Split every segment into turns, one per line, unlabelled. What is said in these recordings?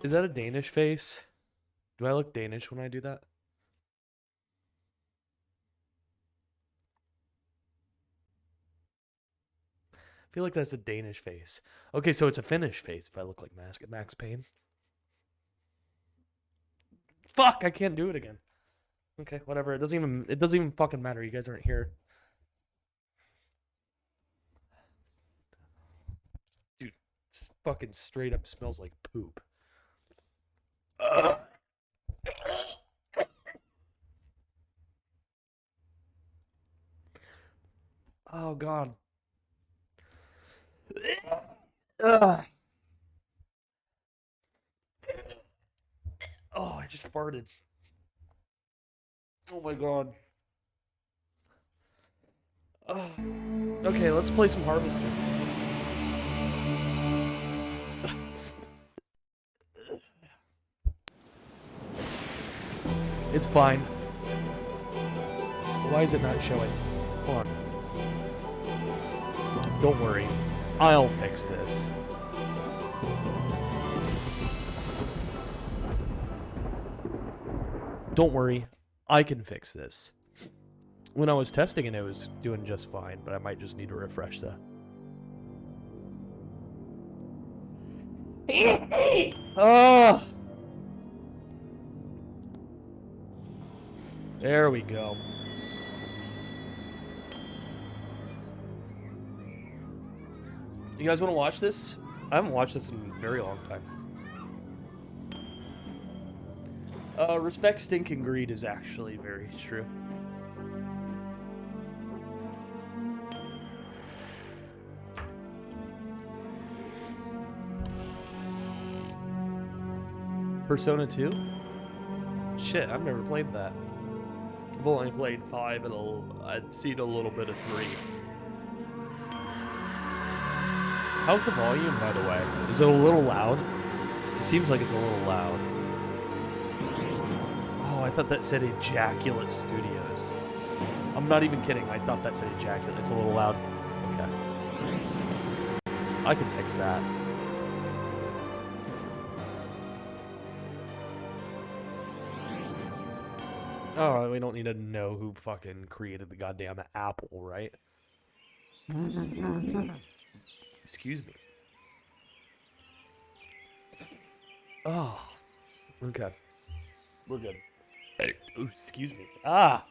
Is that a Danish face? Do I look Danish when I do that? I feel like that's a Danish face. Okay, so it's a Finnish face if I look like Max Payne. Fuck, I can't do it again. Okay, whatever. It doesn't even fucking matter. You guys aren't here. Dude, this fucking straight up smells like poop. Oh god. Oh, I just farted. Oh my god. Okay, let's play some Harvester. It's fine. Why is it not showing? Hold on. Don't worry. I'll fix this. don't worry. I can fix this. When I was testing it, it was doing just fine, but I might just need to refresh that. Oh! There we go. You guys want to watch this? I haven't watched this in a very long time. Respect, stink, and greed is actually very true. Persona 2? Shit, I've never played that. I've only played 5 and I'd seen a little bit of 3. How's the volume, by the way? Is it a little loud? It seems like it's a little loud. Oh, I thought that said Ejaculate Studios. I'm not even kidding. I thought that said Ejaculate. It's a little loud. Okay. I can fix that. Oh, we don't need to know who fucking created the goddamn Apple, right? Excuse me. Oh, okay. We're good. Ooh, excuse me. Ah,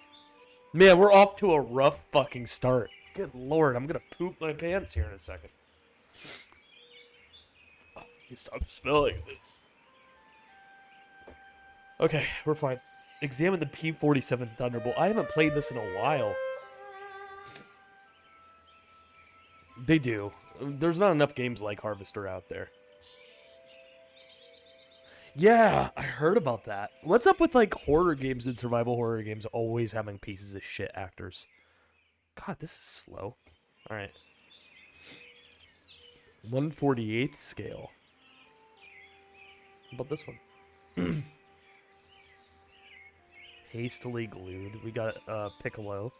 man, we're off to a rough fucking start. Good lord, I'm gonna poop my pants here in a second. Oh, you stop smelling this. Okay, we're fine. Examine the P-47 Thunderbolt. I haven't played this in a while. They do. There's not enough games like Harvester out there. Yeah, I heard about that. What's up with like horror games and survival horror games always having pieces of shit actors? God, this is slow. All right. 1/48th scale. How about this one? Hastily glued. We got Piccolo.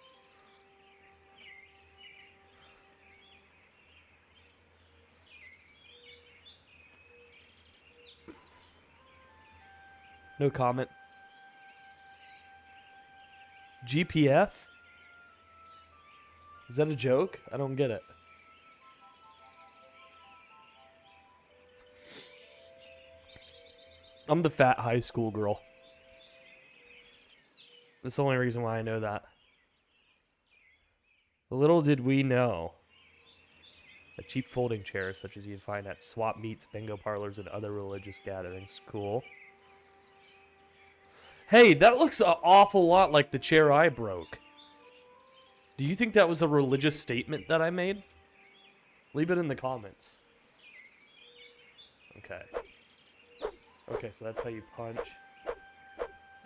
No comment. GPF? Is that a joke? I don't get it. I'm the fat high school girl. That's the only reason why I know that. Little did we know. A cheap folding chair, such as you'd find at swap meets, bingo parlors, and other religious gatherings. Cool. Hey, that looks an awful lot like the chair I broke. Do you think that was a religious statement that I made? Leave it in the comments. Okay. Okay, so that's how you punch.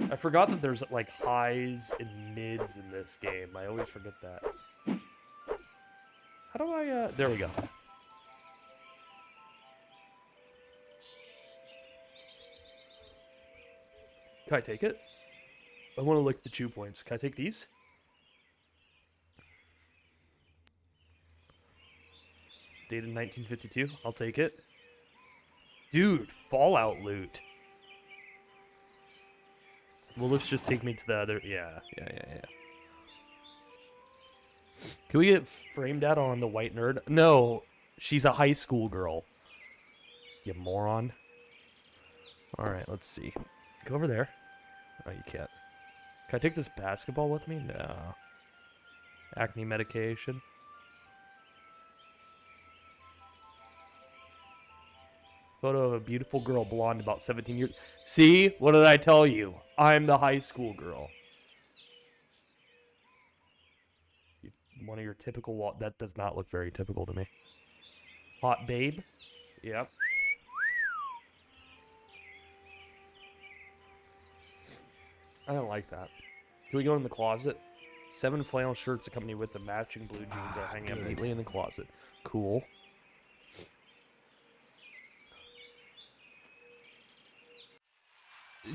I forgot that there's like highs and mids in this game. I always forget that. How do I, there we go. Can I take it? I want to lick the chew points. Can I take these? Dated 1952. I'll take it. Dude, Fallout loot. Will this just take me to the other? Yeah. Can we get framed out on the white nerd? No, she's a high school girl. You moron. Alright, let's see. Go over there. Oh, you can't. Can I take this basketball with me? No. Acne medication. Photo of a beautiful girl, blonde, about 17 years. See? What did I tell you? I'm the high school girl. One of your typical... That does not look very typical to me. Hot babe? Yep. I don't like that. Can we go in the closet? 7 flannel shirts accompanied with the matching blue jeans are hanging up neatly in the closet. Cool.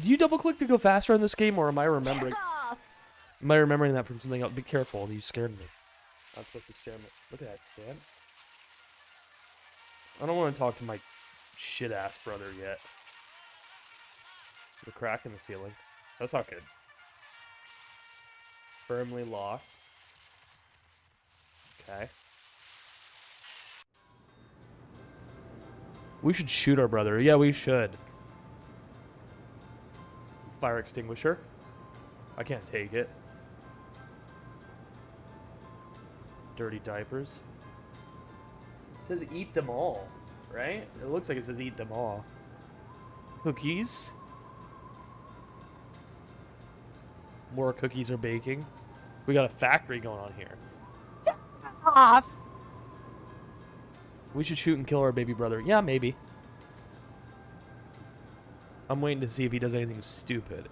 Do you double click to go faster in this game, or am I remembering? Am I remembering that from something else? Be careful, you scared me. I'm not supposed to stare at me. Look at that, stamps. I don't want to talk to my shit ass brother yet. The crack in the ceiling. That's not good. Firmly locked. Okay. We should shoot our brother. Yeah, we should. Fire extinguisher. I can't take it. Dirty diapers. It says eat them all, right? It looks like it says eat them all. Cookies. More cookies are baking. We got a factory going on here.
Off.
We should shoot and kill our baby brother. Yeah, maybe. I'm waiting to see if he does anything stupid.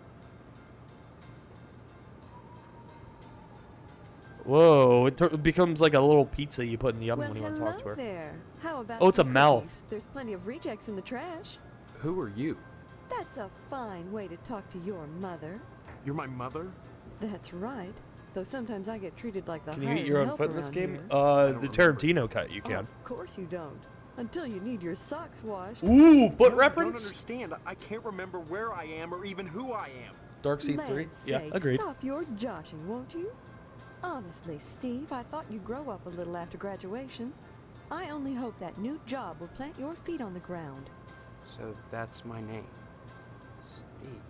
Whoa, it becomes like a little pizza you put in the oven when you want to talk to her.
There. How about
Oh, it's a
some
mouth.
cookies? There's plenty of rejects in the trash.
Who are you?
That's a fine way to talk to your mother.
You're my mother?
That's right. Though sometimes I get treated like the
Can you
hired
eat your own
help
foot in this
around
game?
here.
The
remember.
Tarantino cut you
Oh,
can.
of course you don't. Until you need your socks washed.
Ooh, foot
You don't
reference?
understand. I can't remember where I am or even who I am.
Dark Seed 3?
Land's
Yeah,
sake,
agreed.
Stop your joshing, won't you? Honestly, Steve, I thought you'd grow up a little after graduation. I only hope that new job will plant your feet on the ground.
So that's my name. Steve.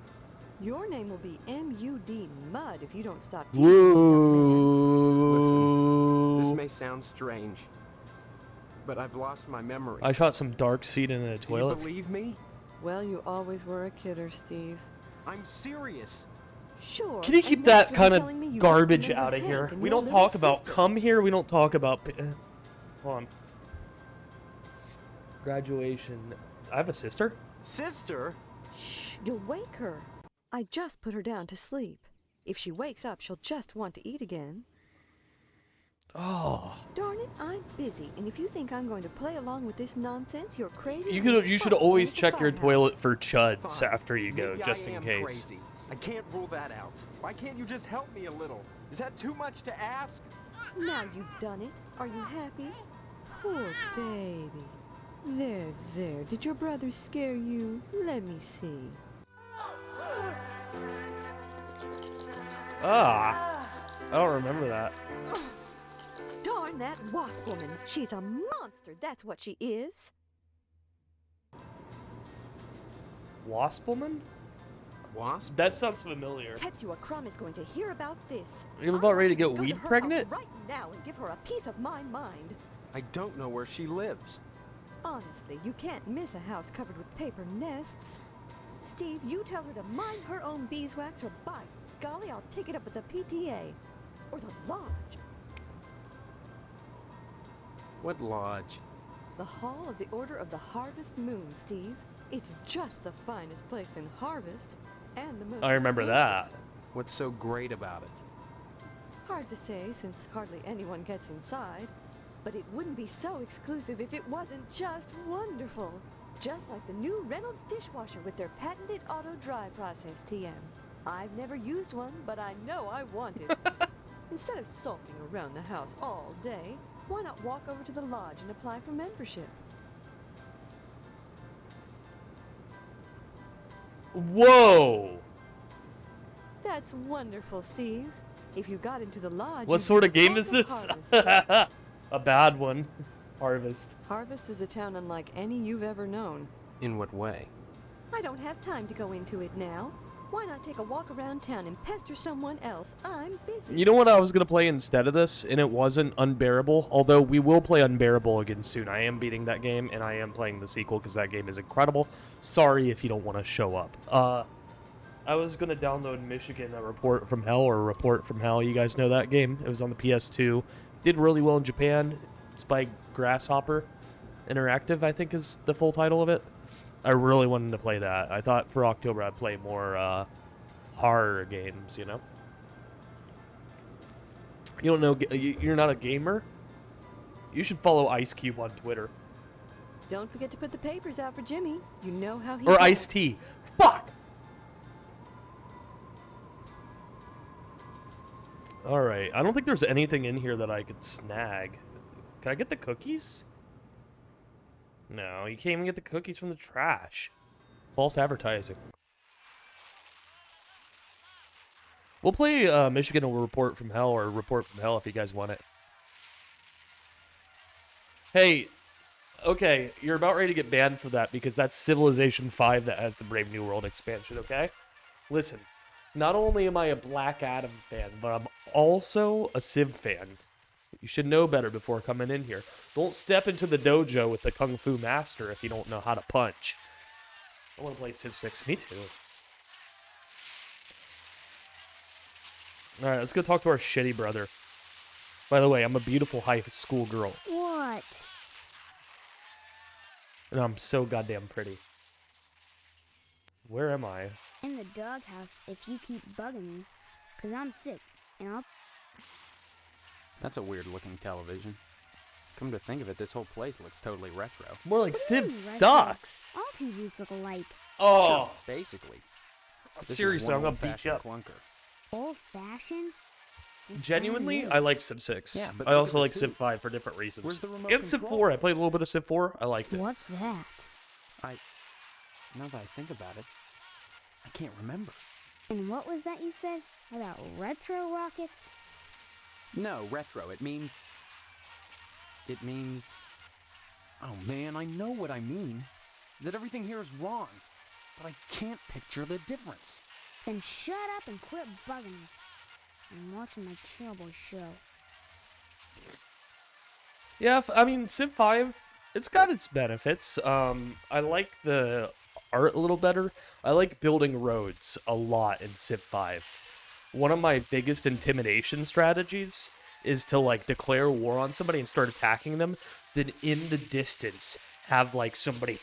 Your name will be M.U.D. Mud if you don't stop teasing me with that
Whoa.
This may sound strange, but I've lost my memory.
I shot some Dark Seed in the
Do you
toilet.
believe me?
man. Well, you always were a kidder, Steve.
I'm serious.
Sure.
Can you
and
keep
next
that
you're
kind
telling me
of
you
garbage
don't
out of
remember
here?
Hank and
We
your
don't
little
talk about
sister.
come here. We don't talk about. Hold on. Graduation. I have a sister.
Sister?
Shh, you'll wake her. I just put her down to sleep. If she wakes up, she'll just want to eat again.
Oh.
Darn it, I'm busy, and if you think I'm going to play along with this nonsense, you're crazy.
You
and
could. You should
spiteful
always
as a
check your
firehouse.
toilet for chuds
Fine.
after you go,
Maybe
just
I
in
am
case.
Crazy. I can't rule that out. Why can't you just help me a little? Is that too much to ask?
Now you've done it. Are you happy? Poor baby. There, there. Did your brother scare you? Let me see.
Ah. I don't remember that.
Darn that wasp woman. She's a monster. That's what she is.
Wasp woman?
Wasp?
That sounds familiar.
Tetsua Crumb is going to hear about this.
You're about ready to
I'll
get
go
weed
her house
pregnant?
right now and give her a piece of my mind.
I don't know where she lives.
Honestly, you can't miss a house covered with paper nests. Steve, you tell her to mind her own beeswax, or by golly, I'll take it up with the PTA. Or the lodge.
What lodge?
The Hall of the Order of the Harvest Moon, Steve. It's just the finest place in Harvest, and the most
I remember
expensive.
that.
What's so great about it?
Hard to say, since hardly anyone gets inside. But it wouldn't be so exclusive if it wasn't just wonderful. Just like the new Reynolds dishwasher with their patented auto dry process, TM. I've never used one, but I know I want it. Instead of sulking around the house all day, why not walk over to the lodge and apply for membership?
Whoa.
That's wonderful, Steve. If you got into the lodge,
What
you'd
sort
be
of game
part
is this?
Harvest.
A bad one. Harvest.
Harvest is a town unlike any you've ever known.
In what way?
I don't have time to go into it now. Why not take a walk around town and pester someone else? I'm busy.
You know what I was going to play instead of this, and it wasn't Unbearable, although we will play Unbearable again soon. I am beating that game, and I am playing the sequel because that game is incredible. Sorry if you don't want to show up. I was going to download Michigan, A Report from Hell, or Report from Hell. You guys know that game? It was on the PS2. Did really well in Japan. It's by Grasshopper Interactive, I think is the full title of it. I really wanted to play that. I thought for October I'd play more horror games, you know? You don't know, you're not a gamer? You should follow Ice Cube on Twitter.
Don't forget to put the papers out for Jimmy. You know how he
Or
does.
Ice-T. Fuck! Alright, I don't think there's anything in here that I could snag. Can I get the cookies? No, you can't even get the cookies from the trash. False advertising. We'll play Michigan will Report from Hell or Report from Hell if you guys want it. Hey, okay, you're about ready to get banned for that because that's Civilization 5 that has the Brave New World expansion, okay? Listen, not only am I a Black Adam fan, but I'm also a Civ fan. You should know better before coming in here. Don't step into the dojo with the Kung Fu Master if you don't know how to punch. I want to play Civ 6. Me too. Alright, let's go talk to our shitty brother. By the way, I'm a beautiful high school girl.
What?
And I'm so goddamn pretty. Where am I?
In the doghouse if you keep bugging me. Cause I'm sick, and I'll...
That's a weird looking television. Come to think of it, this whole place looks totally retro.
More like Civ
Retro.
sucks.
All TVs look alike.
Oh,
Sure, basically. This is
seriously, I'm
one
gonna beat you up.
old-fashioned clunker.
Old-fashioned?
Genuinely, I like Civ 6.
Yeah, but
I
look
also
at
like
the
Civ
two.
5 for different reasons.
Where's the remote
And Civ
control?
4, I played a little bit of Civ 4. I liked it.
What's that?
Now that I think about it, I can't remember.
And what was that you said? About retro rockets?
No, retro. It means... Oh man, I know what I mean. That everything here is wrong. But I can't picture the difference.
Then shut up and quit bugging me. I'm watching my Cowboy show.
Yeah, I mean, Civ 5, it's got its benefits. I like the art a little better. I like building roads a lot in Civ 5. One of my biggest intimidation strategies is to, like, declare war on somebody and start attacking them, then in the distance have, like, somebody,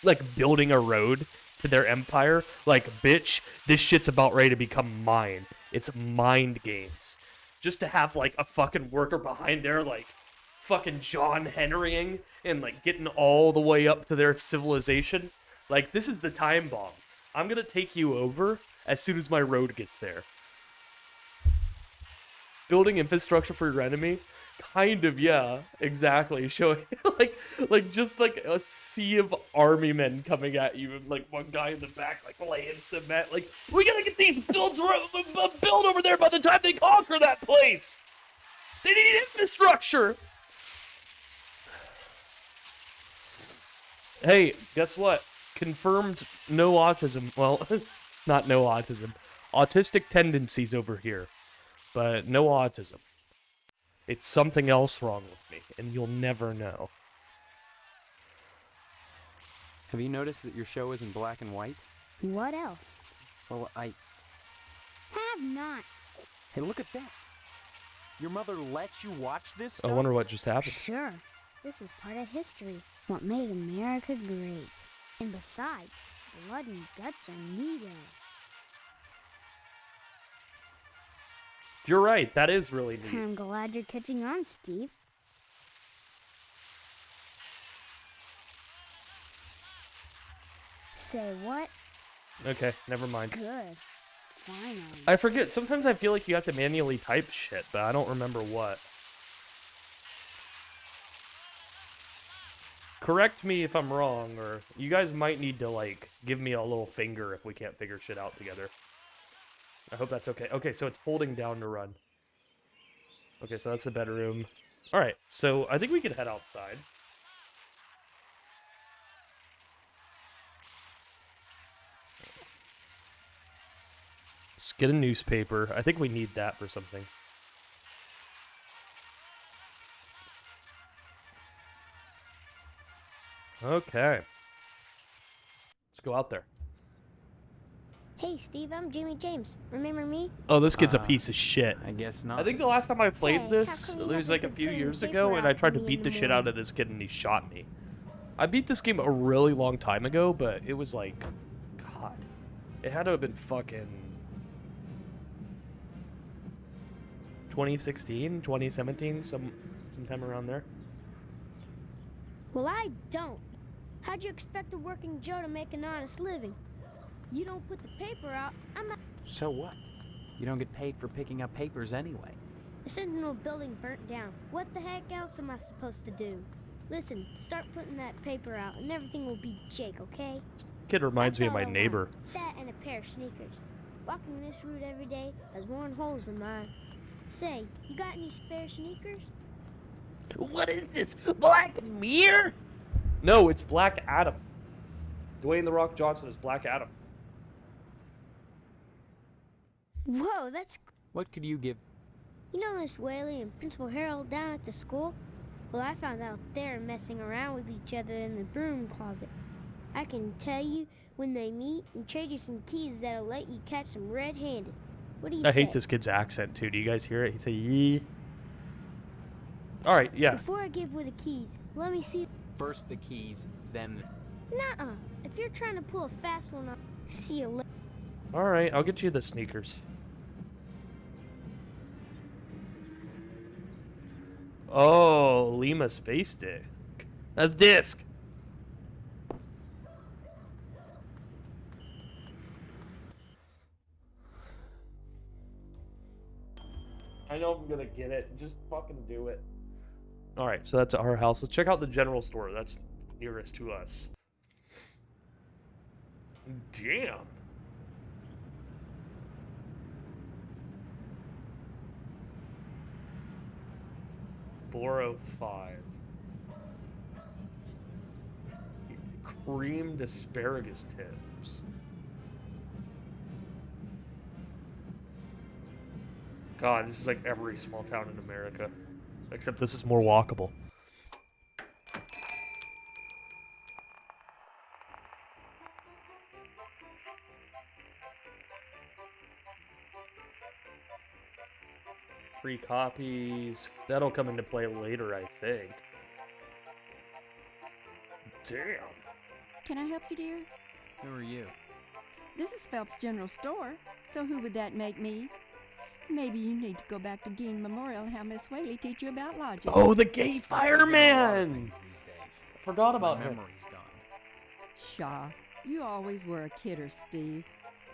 like, building a road to their empire. Like, bitch, this shit's about ready to become mine. It's mind games. Just to have, like, a fucking worker behind there, like, fucking John Henrying and, like, getting all the way up to their civilization. Like, this is the time bomb. I'm gonna take you over as soon as my road gets there. Building infrastructure for your enemy? Kind of, yeah, exactly. Showing, like just like a sea of army men coming at you, and like one guy in the back, like laying cement. Like, we gotta get these built over there by the time they conquer that place. They need infrastructure. Hey, guess what? Confirmed no autism. Well, not no autism. Autistic tendencies over here, but no autism. It's something else wrong with me, and you'll never know.
Have you noticed that your show is in black and white?
What else?
Well,
Have not.
Hey, look at that. Your mother lets you watch this
I
stuff?
wonder what just happened.
Sure. This is part of history. What made America great. And besides, blood and guts are needed.
You're right, that is really neat.
I'm glad you're catching on, Steve. Say what?
Okay, never mind.
Good. Finally.
I forget, sometimes I feel like you have to manually type shit, but I don't remember what. Correct me if I'm wrong, or you guys might need to, like, give me a little finger if we can't figure shit out together. I hope that's okay. Okay, so it's holding down to run. Okay, so that's the bedroom. Alright, so I think we can head outside. Let's get a newspaper. I think we need that for something. Okay. Let's go out there.
Hey, Steve, I'm Jimmy James. Remember me?
Oh, this kid's a
Uh,
piece of shit.
I guess not.
I think the last time I played
Hey, how
this,
come
it
you
was
haven't
like a
been
few
putting
years
paper
ago, and I
out
tried
for
to
me
beat
in
the
the
shit out of
morning?
this kid, and he shot me. I beat this game a really long time ago, but it was like, God, it had to have been fucking 2016, 2017, sometime around there.
Well, I don't. How'd you expect a working Joe to make an honest living? You don't put the paper out, I'm not.
So what? You don't get paid for picking up papers anyway.
The Sentinel building burnt down. What the heck else am I supposed to do? Listen, start putting that paper out and everything will be Jake, okay?
Kid reminds me of
That's
my
all I
neighbor.
want. That and a pair of sneakers. Walking this route every day has worn holes in mine. Say, you got any spare sneakers?
What is this? Black Mirror? No, it's Black Adam. Dwayne The Rock Johnson is Black Adam.
Whoa, that's...
What could you give?
You know Miss Whaley and Principal Harold down at the school? Well, I found out they're messing around with each other in the broom closet. I can tell you when they meet and trade you some keys that'll let you catch them red-handed. What do you say?
I hate this kid's accent, too. Do you guys hear it? He say, yee. All right, yeah.
Before I give away the keys, let me see...
First the keys, then...
Nuh-uh. If you're trying to pull a fast one, I'll see you later.
All right, I'll get you the sneakers. Oh, Lima Space Stick. That's disc. I know I'm gonna get it. Just fucking do it. Alright, so that's our house. Let's check out the general store. That's nearest to us. Damn. $4.05. Creamed asparagus tips. God, this is like every small town in America. Except this is more walkable. Free copies. That'll come into play later, I think. Damn.
Can I help you, dear?
Who are you?
This is Phelps General Store, so who would that make me? Maybe you need to go back to Gein Memorial and have Miss Whaley teach you about logic.
Oh, the gay
He's in a lot of
fireman!
things these days.
Forgot
My
about him.
memory's gone.
Shaw, you always were a kidder, Steve.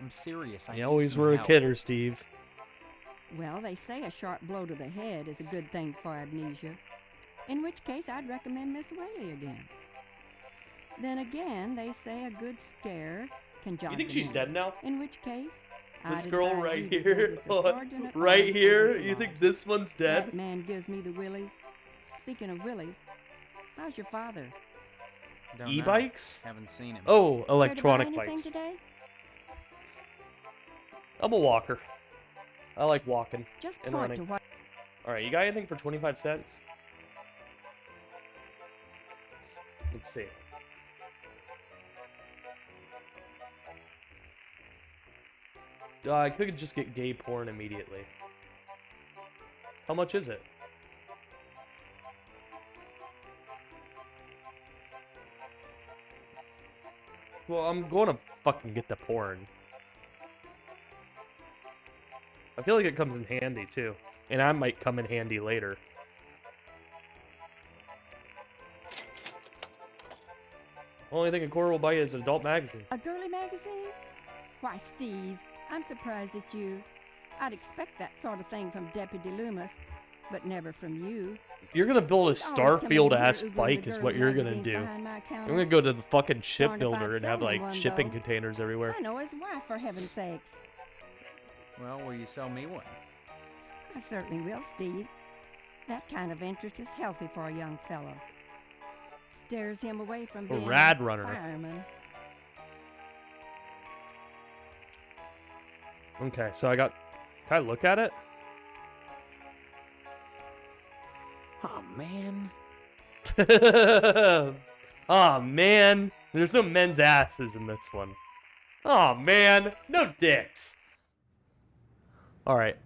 I'm serious. I
You
need
always
some
were a
help.
kidder, Steve.
Well, they say a sharp blow to the head is a good thing for amnesia. In which case, I'd recommend Miss Whaley again. Then again, they say a good scare can jog
You think
the
she's
memory.
dead now?
In which case,
This
I'd
girl
advise
right
you to
here?
visit the sergeant at
Right
arms
here?
with the
You
law.
think this one's dead?
That man gives me the willies. Speaking of willies, how's your father?
Don't know.
E-bikes?
Haven't seen him.
Oh,
Care to buy
electronic
anything
bikes.
today?
I'm a walker. I like walking.
Just
And
point
running.
to what.
Alright, you got anything for 25 cents? Let's see. I could just get gay porn immediately. How much is it? Well, I'm going to fucking get the porn. I feel like it comes in handy, too. And I might come in handy later. Only thing a quarter will buy is an adult magazine.
A girly magazine? Why, Steve, I'm surprised at you. I'd expect that sort of thing from Deputy Loomis, but never from you.
You're gonna build a
Always coming in here
Starfield-ass
oogling the
bike is what
girly
you're gonna
magazines
do.
behind my
I'm
counter.
gonna go to the fucking ship
Darned if I'd
builder and
sell
have
him
like
one,
shipping
though.
containers everywhere.
I know his wife, for heaven's sakes.
Well, will you sell me one?
I certainly will, Steve. That kind of interest is healthy for a young fellow. Stares him away from being
rad
a
runner.
fireman.
Okay, so I got. Can I look at it?
Oh, man.
Aw, man. There's no men's asses in this one. Aw, man. No dicks. Alright.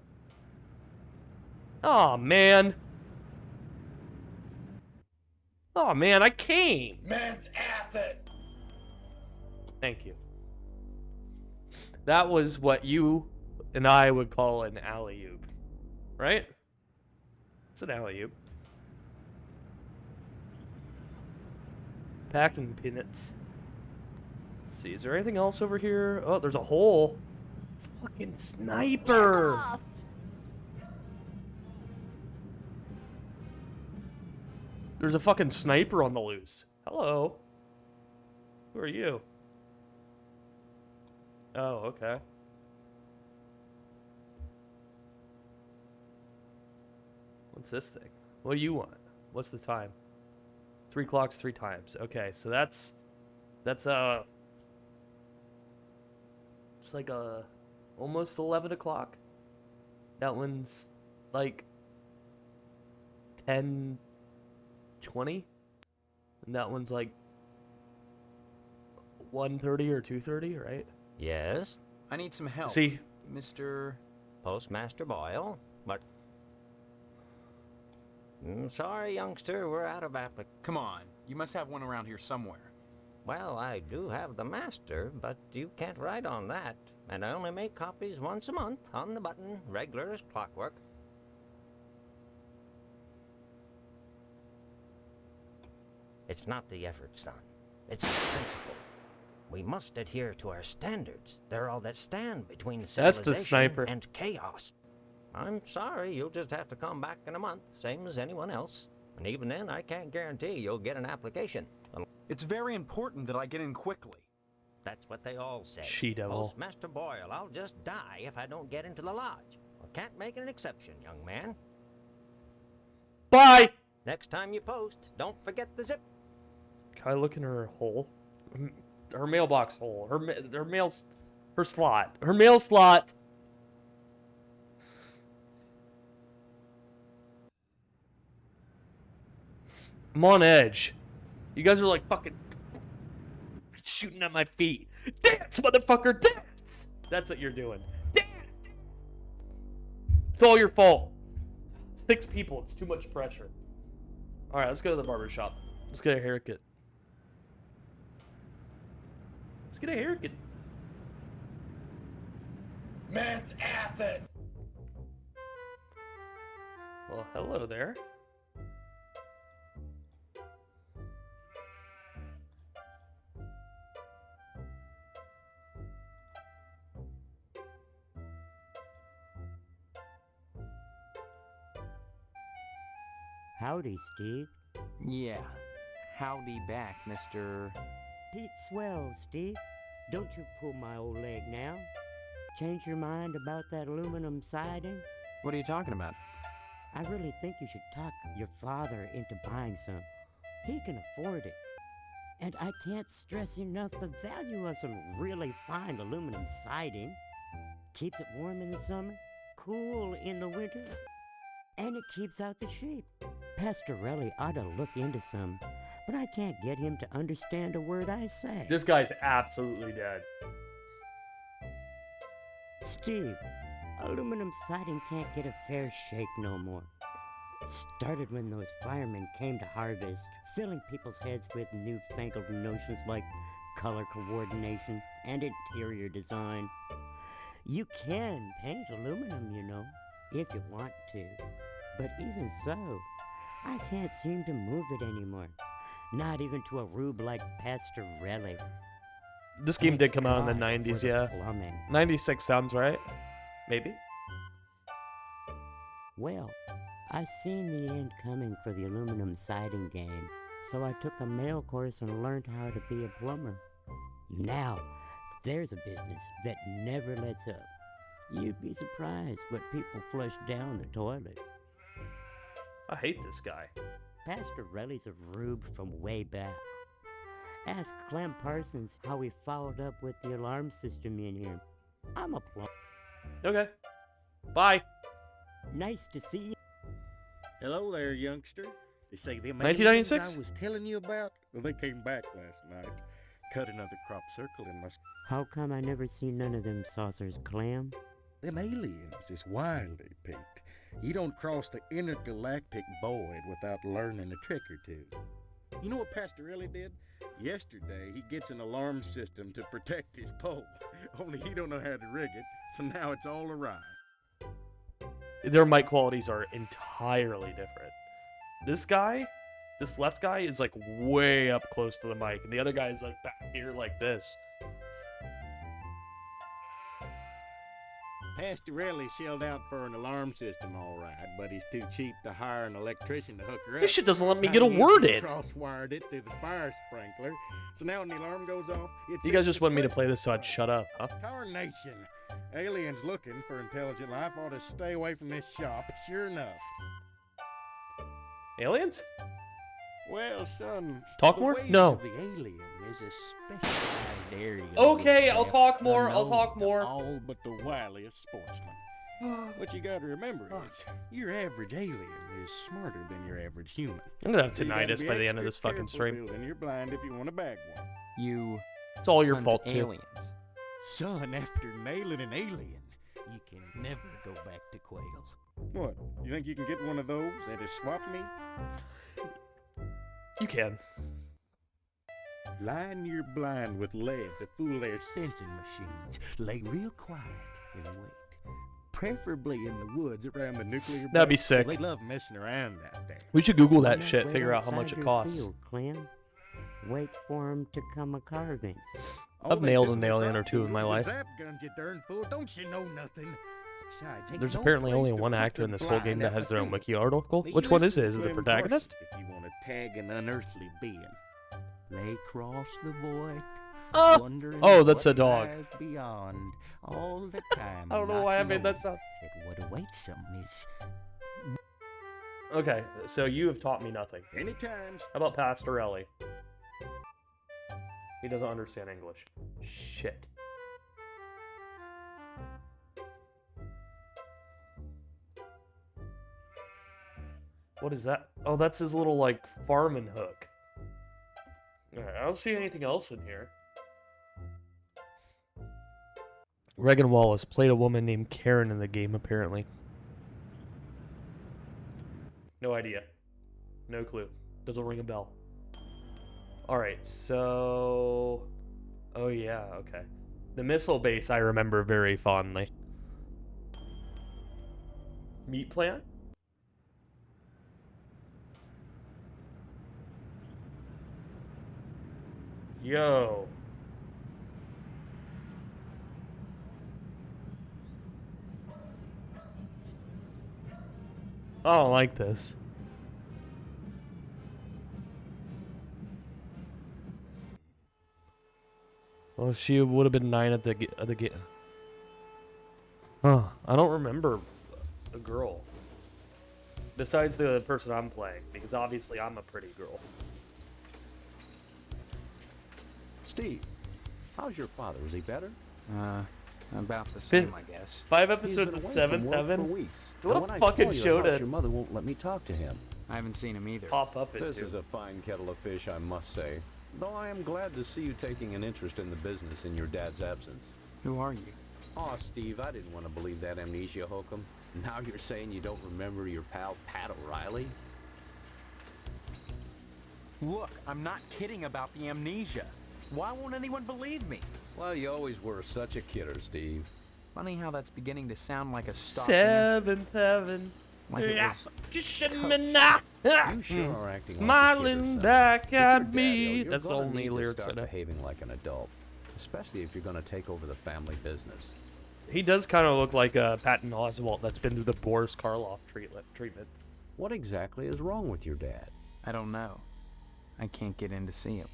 Aw, man. Aw, man, I came.
Men's asses!
Thank you. That was what you and I would call an alley-oop. Right? It's an alley-oop. Packed in peanuts. Let's see, is there anything else over here? Oh, there's a hole. Fucking sniper! There's a fucking sniper on the loose. Hello. Who are you? Oh, okay. What's this thing? What do you want? What's the time? 3 clocks 3 times. Okay, so that's it's like almost 11 o'clock. That one's like 10:20, and that one's like 1:30 or 2:30, right?
Yes,
I need some help.
See,
Mr.
Postmaster Boyle, but... sorry, youngster, we're out of
Come on, you must have one around here somewhere.
Well, I do have the master, but you can't write on that. And I only make copies once a month, on the button, regular as clockwork. It's not the effort, son. It's the principle. We must adhere to our standards. They're all that stand between
That's
civilization
the sniper.
and chaos. I'm sorry, you'll just have to come back in a month, same as anyone else. And even then, I can't guarantee you'll get an application.
It's very important that I get in quickly.
That's what they all say.
She-devil.
Postmaster Boyle, I'll just die if I don't get into the lodge. I can't make an exception, young man.
bye!
Next time you post, don't forget the zip.
Can I look in her hole? Her mailbox hole. Her slot. Her mail slot! I'm on edge. You guys are like fucking shooting at my feet. Dance, motherfucker, dance! That's what you're doing. Dance! It's all your fault. 6 people, it's too much pressure. Alright, let's go to the barber shop. Let's get a haircut. Let's get a haircut.
Men's asses!
Well, hello there.
Howdy, Steve.
Yeah. Howdy back, Mr.
Pete swell, Steve. Don't you pull my old leg now. Change your mind about that aluminum siding?
What are you talking about?
I really think you should talk your father into buying some. He can afford it. And I can't stress enough the value of some really fine aluminum siding. Keeps it warm in the summer, cool in the winter, and it keeps out the sheep. Pastorelli ought to look into some, but I can't get him to understand a word I say.
This guy's absolutely dead.
Steve, aluminum siding can't get a fair shake no more. Started when those firemen came to harvest, filling people's heads with newfangled notions like color coordination and interior design. You can paint aluminum, you know, if you want to. But even so, I can't seem to move it anymore. Not even to a rube like Pastorelli.
This game did come out in the
Thank
90s,
God
yeah.
for the plumbing.
96 sounds right. Maybe.
Well, I seen the end coming for the aluminum siding game, so I took a mail course and learned how to be a plumber. Now, there's a business that never lets up. You'd be surprised what people flush down the toilet.
I hate this guy.
Pastorelli's a rube from way back. Ask Clem Parsons how he followed up with the alarm system in here. I'm a plumber.
Okay. Bye.
Nice to see you.
Hello there, youngster. They say them
1996?
aliens I was telling you about, well, they came back last night. Cut another crop circle and must...
How come I never seen none of them saucers, Clem?
Them aliens is wily, Pete. You don't cross the intergalactic void without learning a trick or two. You know what Pastorelli did? Yesterday, he gets an alarm system to protect his pole. Only he don't know how to rig it, so now it's all awry.
Their mic qualities are entirely different. This guy, this left guy, is like way up close to the mic, and the other guy is like back here like this.
Pastorelli shelled out for an alarm system, all right, but he's too cheap to hire an electrician to hook her up.
This shit doesn't let me get a
He
word in.
Cross-wired it to the fire sprinkler, so now when the alarm goes off, it
You guys
sets
just
the
wanted me to
place
play this so I'd shut up, huh?
Tarnation. Aliens looking for intelligent life ought to stay away from this shop, sure enough.
Aliens?
Well, son.
Talk
the
more?
ways
No.
of the alien is a specialized area.
Okay,
of
I'll
depth
talk more, I'll
unknown
talk
to
more.
All but the wiliest sportsman. What you gotta remember is, your average alien is smarter than your average human.
I'm gonna have
So you gotta
tinnitus
be
by the end of
extra
this fucking
careful
stream.
building your blind if you want to bag one.
You
It's all your
hunt
fault, too.
aliens.
Son, after nailing an alien, you can never go back to quail. What? You think you can get one of those at a swap meet?
You can.
Line your blind with lead to fool their sensing machines. Lay real quiet and wait. Preferably in the woods around the nuclear
That'd be
blast.
sick.
They love messing around out there.
We should Google that
Run
shit,
way
figure out how much
outside
it
your
costs.
field, Clem. Wait for 'em to come a carving.
All
I've
they
nailed
do
an
with
alien
our
or two in my
tools
life.
is zap guns, you darn fool. Don't you know nothing? Besides, ain't
There's
no
apparently
place
only
to
one
put
actor in
the
this whole game
blind
that
out
has
the
their own
field.
wiki article.
Now,
Which
you
one is
listen
it?
to
Is it the
Glenn
protagonist?
Parsons If you want to tag an unearthly being, lay across the void. Wondering
Oh, that's
what
a dog.
lies beyond all the time.
I don't know why I
not
made that
knowing
sound.
that what awaits them is
Okay, so you have taught me nothing.
anytime.
How about Pastorelli? He doesn't understand English. Shit. What is that? Oh, that's his little, like, farming hook. Alright, I don't see anything else in here. Regan Wallace played a woman named Karen in the game, apparently. No idea. No clue. Doesn't ring a bell. Alright, so... Oh yeah, okay. The missile base I remember very fondly. Meat plant? Yo. I don't like this. Well, she would have been 9 at the game. Huh. I don't remember a girl. Besides the person I'm playing, because obviously I'm a pretty girl.
Steve, how's your father? Is he better?
About the same,
Fifth-
I guess.
5
He's
episodes
been
of
away from
Seventh
work for
Heaven?
weeks.
What
And
a
when I
fucking
call your
show
house,
to
your mother won't let me talk to him.
I haven't seen him either.
pop up into.
This is a fine kettle of fish, I must say. Though I am glad to see you taking an interest in the business in your dad's absence.
Who are you?
Aw, Steve, I didn't want to believe that amnesia hokum. Now you're saying you don't remember your pal Pat O'Reilly?
Look, I'm not kidding about the amnesia. Why won't anyone believe me?
Well, you always were such a kidder, Steve.
Funny how that's beginning to sound like a stock answer.
Seventh Heaven.
Like it was
You sure are acting like
Smiling
a kidder, son.
back
With your
at
daddy,
me.
you're
That's the
gonna
only
need to
lyrics I
start
know.
behaving like an adult, especially if you're going to take over the family business.
He does kind of look like Patton Oswalt that's been through the Boris Karloff treatment.
What exactly is wrong with your dad?
I don't know. I can't get in to see him.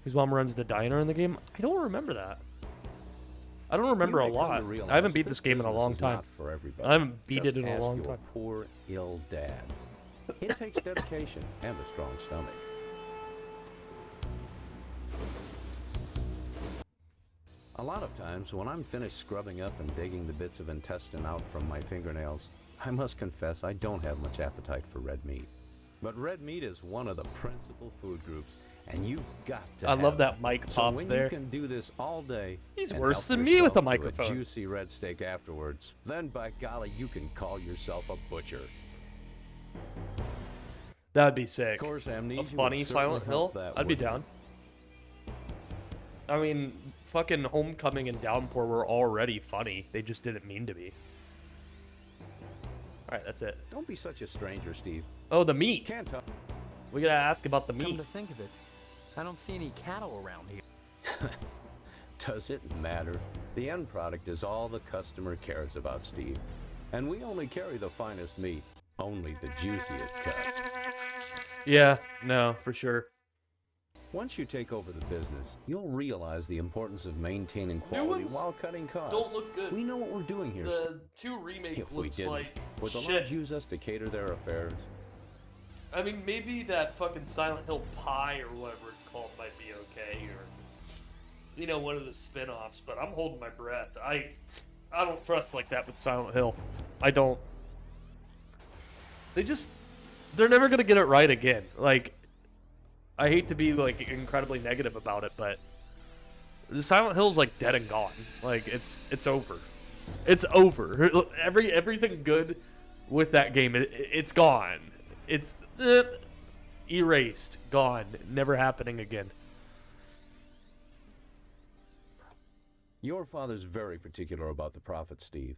His mom runs the diner in the game. I don't remember that. I don't remember
You
a
may come to
lot.
realize
I haven't beat
that
this game in a
business
long
is
time.
not for everybody.
I haven't beat
Just
it in a
ask
long
your
time.
Poor, ill dad. It takes dedication and a strong stomach. A lot of times, when I'm finished scrubbing up and digging the bits of intestine out from my fingernails, I must confess I don't have much appetite for red meat. But red meat is one of the principal food groups, and you've got to
I
have
love
it.
that mic
So
pop
when
there.
you can do this all day,
He's
and
worse
help
than me with
yourself
the
to
microphone.
a juicy red steak afterwards, then by golly, you can call yourself a butcher.
That'd be sick.
Of course, amnesia
A
would
funny
certainly
Silent Hill?
help that,
I'd be
wouldn't
down. I mean, fucking Homecoming and Downpour were already funny. They just didn't mean to be. Alright, that's it.
Don't be such a stranger, Steve.
Oh, the meat.
Can't talk.
We gotta ask about the
Come
meat.
to think of it, I don't see any cattle around here.
Does it matter? The end product is all the customer cares about, Steve. And we only carry the finest meat, only the juiciest cuts.
Yeah, no, for sure.
Once you take over the business, you'll realize the importance of maintaining quality
ones
while cutting costs.
don't look good.
We know what we're doing here.
The 2 remake
If we
looks
didn't,
like
would the
shit.
lodge use us to cater their affairs?
I mean, maybe that fucking Silent Hill Pie or whatever it's called might be okay, or you know, one of the spin-offs, but I'm holding my breath. I don't trust like that with Silent Hill. I don't. They're never gonna get it right again. Like, I hate to be like incredibly negative about it, but the Silent Hill's like dead and gone. Like it's over. It's over. Everything good with that game, it's gone. It's erased, gone, never happening again.
Your father's very particular about the profit, Steve.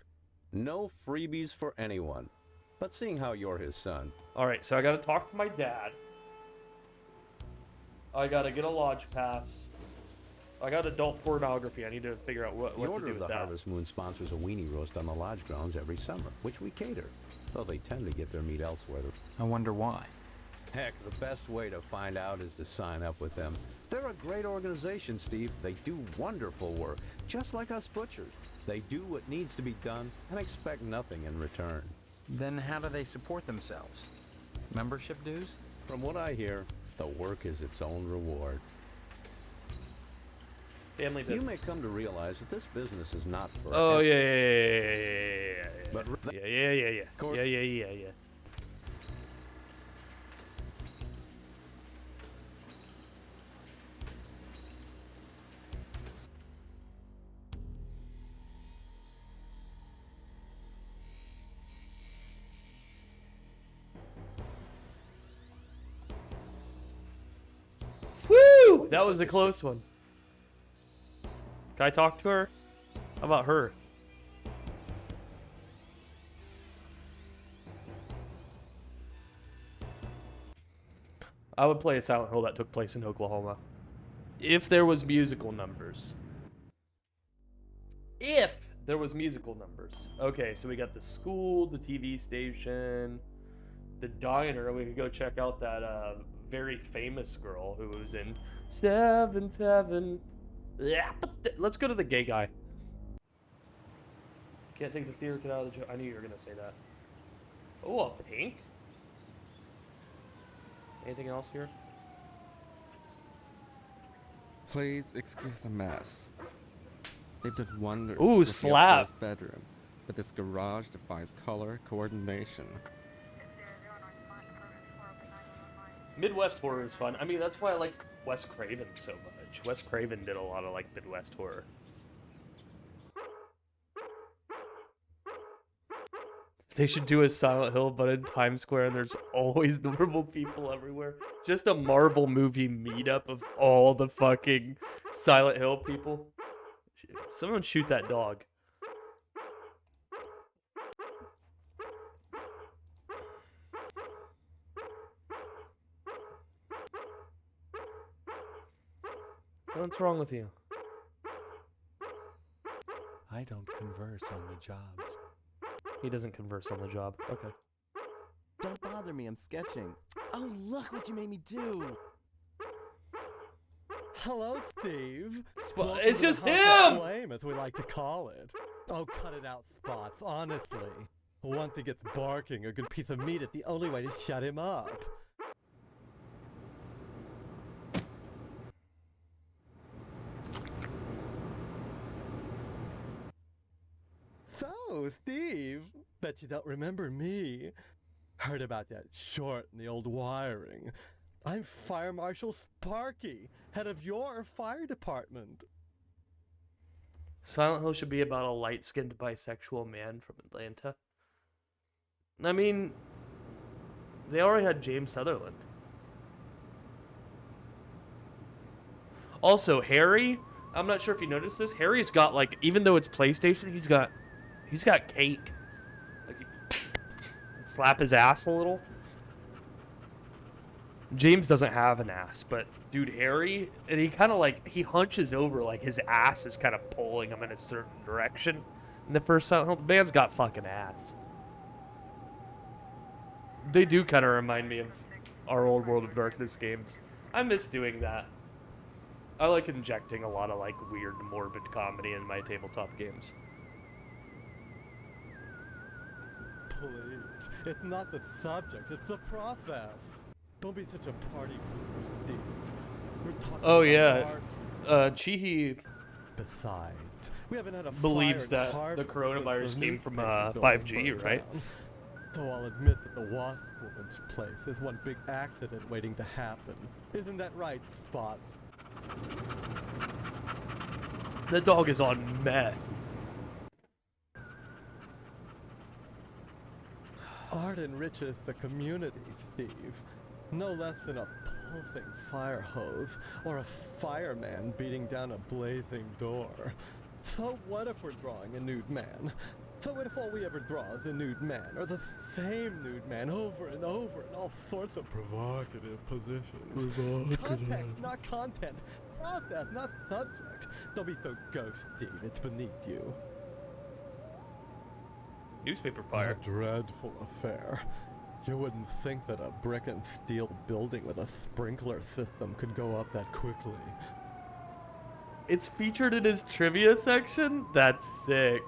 No freebies for anyone. But seeing how you're his son...
Alright, so I gotta talk to my dad. I gotta get a lodge pass. I got adult pornography. I need to figure out what
The
to
Order
do
of
with
the
that.
Harvest Moon sponsors a weenie roast on the lodge grounds every summer, which we cater, though they tend to get their meat elsewhere.
I wonder why.
Heck, the best way to find out is to sign up with them. They're a great organization, Steve. They do wonderful work, just like us butchers. They do what needs to be done and expect nothing in return.
Then how do they support themselves? Membership dues?
From what I hear, the work is its own reward.
Family business.
You may come to realize that this business is not for...
Oh, yeah.
But
Yeah. Woo! That was a close one. Can I talk to her? How about her? I would play a Silent Hill that took place in Oklahoma. If there was musical numbers. If there was musical numbers. Okay, so we got the school, the TV station, the diner. We could go check out that very famous girl who was in 7-7. Yeah, but let's go to the gay guy. Can't take the theater kid out of the joke. I knew you were gonna say that. Oh, a pink? Anything else here?
Please excuse the mess. They've done wonders
Ooh,
with
slap.
the upstairs bedroom, but this garage defies color coordination.
Midwest horror is fun. I mean, that's why I like Wes Craven so much. Wes Craven did a lot of like Midwest horror. They should do a Silent Hill, but in Times Square, and there's always normal people everywhere. Just a Marvel movie meetup of all the fucking Silent Hill people. Someone shoot that dog. What's wrong with you?
I don't converse on the jobs.
He doesn't converse on the job. Okay.
Don't bother me, I'm sketching. Oh, look what you made me do! Hello, Steve.
It's just
Welcome to the House
him!
of Flame, as we like to call it. Oh, cut it out, Spots, honestly. Once he gets barking, a good piece of meat is the only way to shut him up. So, Steve, bet you don't remember me. Heard about that short in the old wiring. I'm Fire Marshal Sparky, head of your fire department.
Silent Hill should be about a light-skinned bisexual man from Atlanta. I mean, they already had James Sutherland. Also, Harry, I'm not sure if you noticed this, Harry's got like, even though it's PlayStation, he's got cake. Like, you slap his ass a little. James doesn't have an ass, but dude, Harry, and he kind of like, he hunches over like his ass is kind of pulling him in a certain direction. In the first Silent Hill, the man's got fucking ass. They do kind of remind me of our old World of Darkness games. I miss doing that. I like injecting a lot of like weird, morbid comedy in my tabletop games.
Please. It's not the subject, it's the process. Don't be such a party pooper, Steve. We're talking
Oh
about
yeah,
art.
Chihi
Besides, we haven't had a
believes
fire in
that the
Harvard
coronavirus
since the
came from
newspaper building
5G,
burned
right?
down. Though I'll admit that the Wasp Woman's place is one big accident waiting to happen. Isn't that right, Spots?
The dog is on meth.
Art enriches the community, Steve. No less than a pulsing fire hose or a fireman beating down a blazing door. So what if we're drawing a nude man? So what if all we ever draw is a nude man, or the same nude man over and over in all sorts of provocative positions? Context, not content. Process, not subject. Don't be so ghost, Steve. It's beneath you.
Newspaper fire.
A dreadful affair. You wouldn't think that a brick and steel building with a sprinkler system could go up that quickly.
It's featured in his trivia section? That's sick.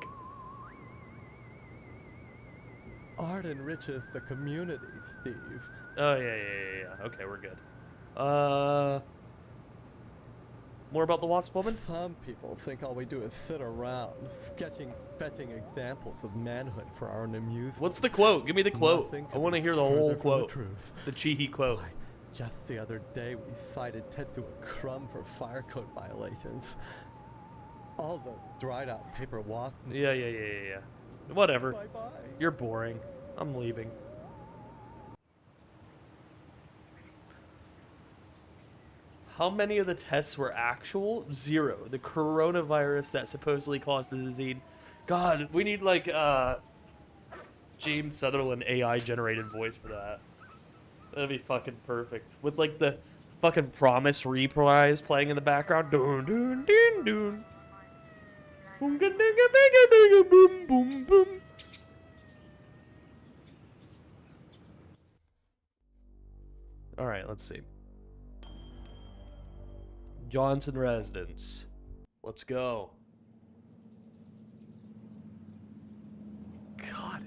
Art enriches the community, Steve.
Oh, yeah. Okay, we're good. More about the Wasp Woman?
Some people think all we do is sit around, fetching examples of manhood for our own amusement.
What's the quote? Give me the quote.
Nothing
I
could
want to
be
hear the
further
whole
from
quote.
The truth.
The Chihi quote.
Just the other day, we cited Ted to a crumb for fire code violations. All the dried out paper wasp.
Yeah. Whatever.
Bye-bye.
You're boring. I'm leaving. How many of the tests were actual? 0. The coronavirus that supposedly caused the disease. God, we need like James Sutherland AI generated voice for that. That'd be fucking perfect. With like the fucking Promise reprise playing in the background. Dun dun dun dun. Boom boom boom boom. All right, let's see. Johnson Residence. Let's go. God,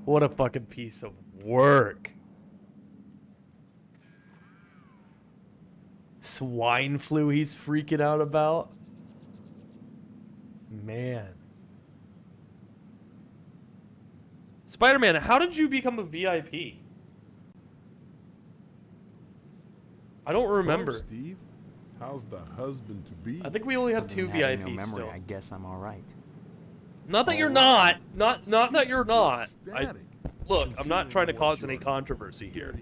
what a fucking piece of work. Swine flu he's freaking out about. Man. Spider-Man, how did you become a VIP? I don't remember.
Hello, Steve. How's the husband to be?
I think we only have 2 VIPs
no memory,
still.
I guess I'm all right.
Not that you're not. Not that you're not. Look, I'm not trying to cause any controversy here.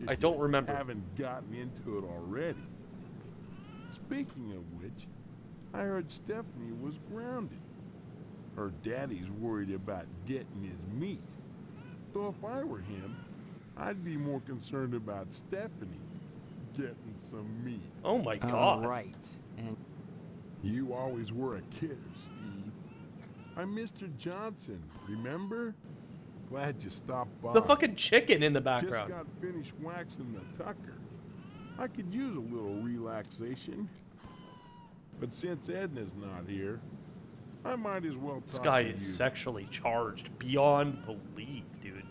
I don't remember.
Haven't gotten into it already. Speaking of which, I heard Stephanie was grounded. Her daddy's worried about getting his meat. So if I were him, I'd be more concerned about Stephanie getting some meat.
Oh my God.
Right. And
you always were a kidder, Steve. I'm Mr. Johnson, remember? Glad you stopped by.
The fucking chicken in the background.
Just got finished waxing the tucker. I could use a little relaxation. But since Edna's not here, I might as well talk
This guy
to
is
you.
sexually charged beyond belief, dude.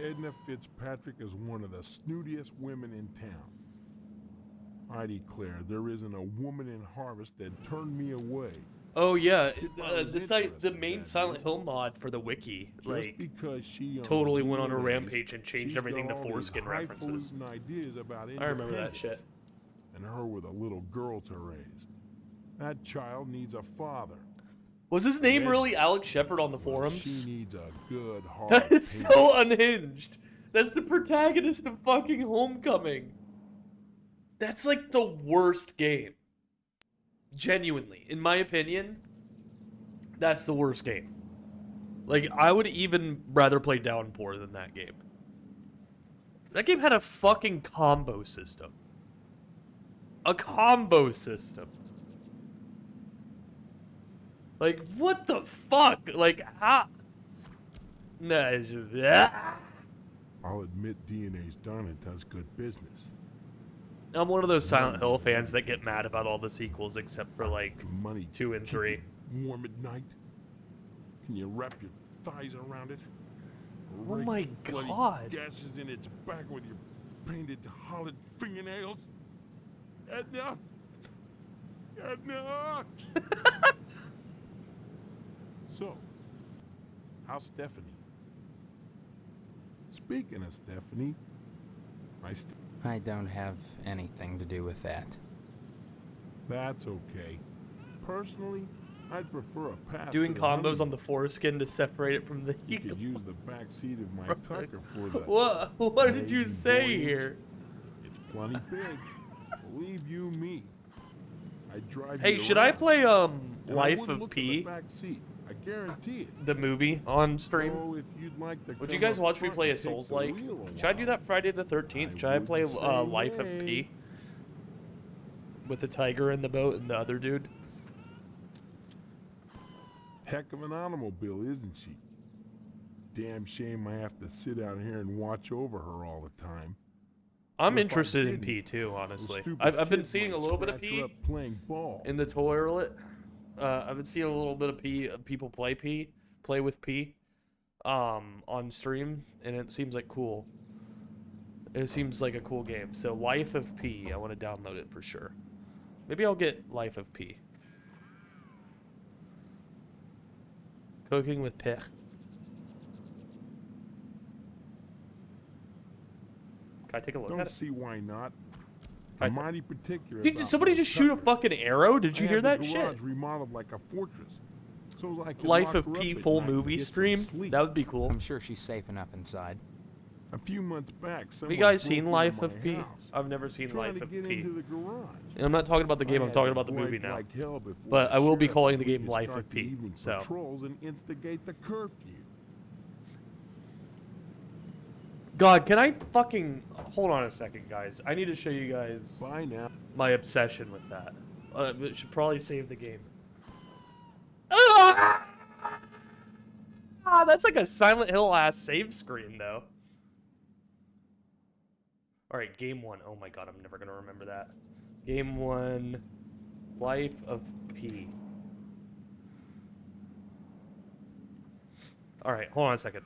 Edna Fitzpatrick is one of the snootiest women in town. I declare there isn't a woman in Harvest that turned me away.
Oh yeah,
I was
the main Silent Hill mod for the wiki,
Just
like,
because she owns
totally went on a
DNAs,
rampage and changed
she's
everything to
got all these
foreskin references.
highfalutin ideas about
I remember that shit.
independence. And her with a little girl to raise. That child needs a father.
Was his name
Edna,
really Alex Shepard on the
well,
forums?
She needs a good hard
That is
parent.
so unhinged. That's the protagonist of fucking Homecoming. That's like the worst game. Genuinely, in my opinion, that's the worst game. Like, I would even rather play Downpour than that game. That game had a fucking combo system. A combo system. Like, what the fuck? Like, how? Nah, it's just,
I'll admit DNA's done and does good business.
I'm one of those Silent Hill fans that get mad about all the sequels except for like
Money
2 and 3.
warm at night? Can you wrap your thighs around it?
Oh
Rake
my
bloody
God.
Gashes in its back with your painted hollowed fingernails? Edna! Edna! So, how's Stephanie? Speaking of Stephanie,
I don't have anything to do with that.
That's okay. Personally, I'd prefer a pass
Doing
to the
combos on the foreskin to separate it from the
You
heel.
could use the back seat of my Tucker for the...
What did you
lady
say
voyage.
here?
It's plenty big. Believe you me. I'd drive
Hey,
you
should I
around.
play
And I
Life
wouldn't
of
look in
P,
the back seat. I guarantee it.
the movie, on stream?
So if you'd like to
Would you
come
guys
up
watch me
front
play a
and take the
Souls-like?
wheel a
Should I do
while,
that Friday the 13th? Should I play
wouldn't say
Life of
nay.
P? With the tiger in the boat and the other dude?
Heck of an automobile, isn't she? Damn shame I have to sit out here and watch over her all the time.
I'm
If I
interested in
didn't,
P too,
those
honestly.
stupid
I've been
kids
seeing a
might
little bit of
scratch her
P
up playing ball.
in the toilet. I've been seeing a little bit of P, people play with P, on stream, and it seems like cool. It seems like a cool game. So Life of P, I want to download it for sure. Maybe I'll get Life of P. Cooking with Pech. Can I take a look
Don't
at it?
see why not.
I-
I'm mighty particular.
Did
about
somebody
my
just shoot a
Tucker.
fucking arrow? Did you
I
hear
had the
that
garage
shit?
remodeled like a fortress. So I could
Life
lock
of
her
P
up at
full
night and
movie
get some
stream?
sleep.
That would be cool.
I'm sure she's safe enough inside.
A few months back,
Have you guys seen Life of P? I've never seen
trying
Life
to
of
get
P.
into the garage.
And I'm not talking about the game,
I
I'm
had
talking
to
about the movie
gripe
now.
like hell before
But
the
I will be
sheriff
calling the
agreed
game
to
Life
start
of
the
P.
evening
So
patrols and instigate the curfew.
God, can I fucking hold on a second, guys? I need to show you guys
Bye now.
my obsession with that. It should probably save the game. Ah, that's like a Silent Hill ass save screen, though. All right, game 1. Oh my God, I'm never gonna remember that. Game 1, Life of P. All right, hold on a second.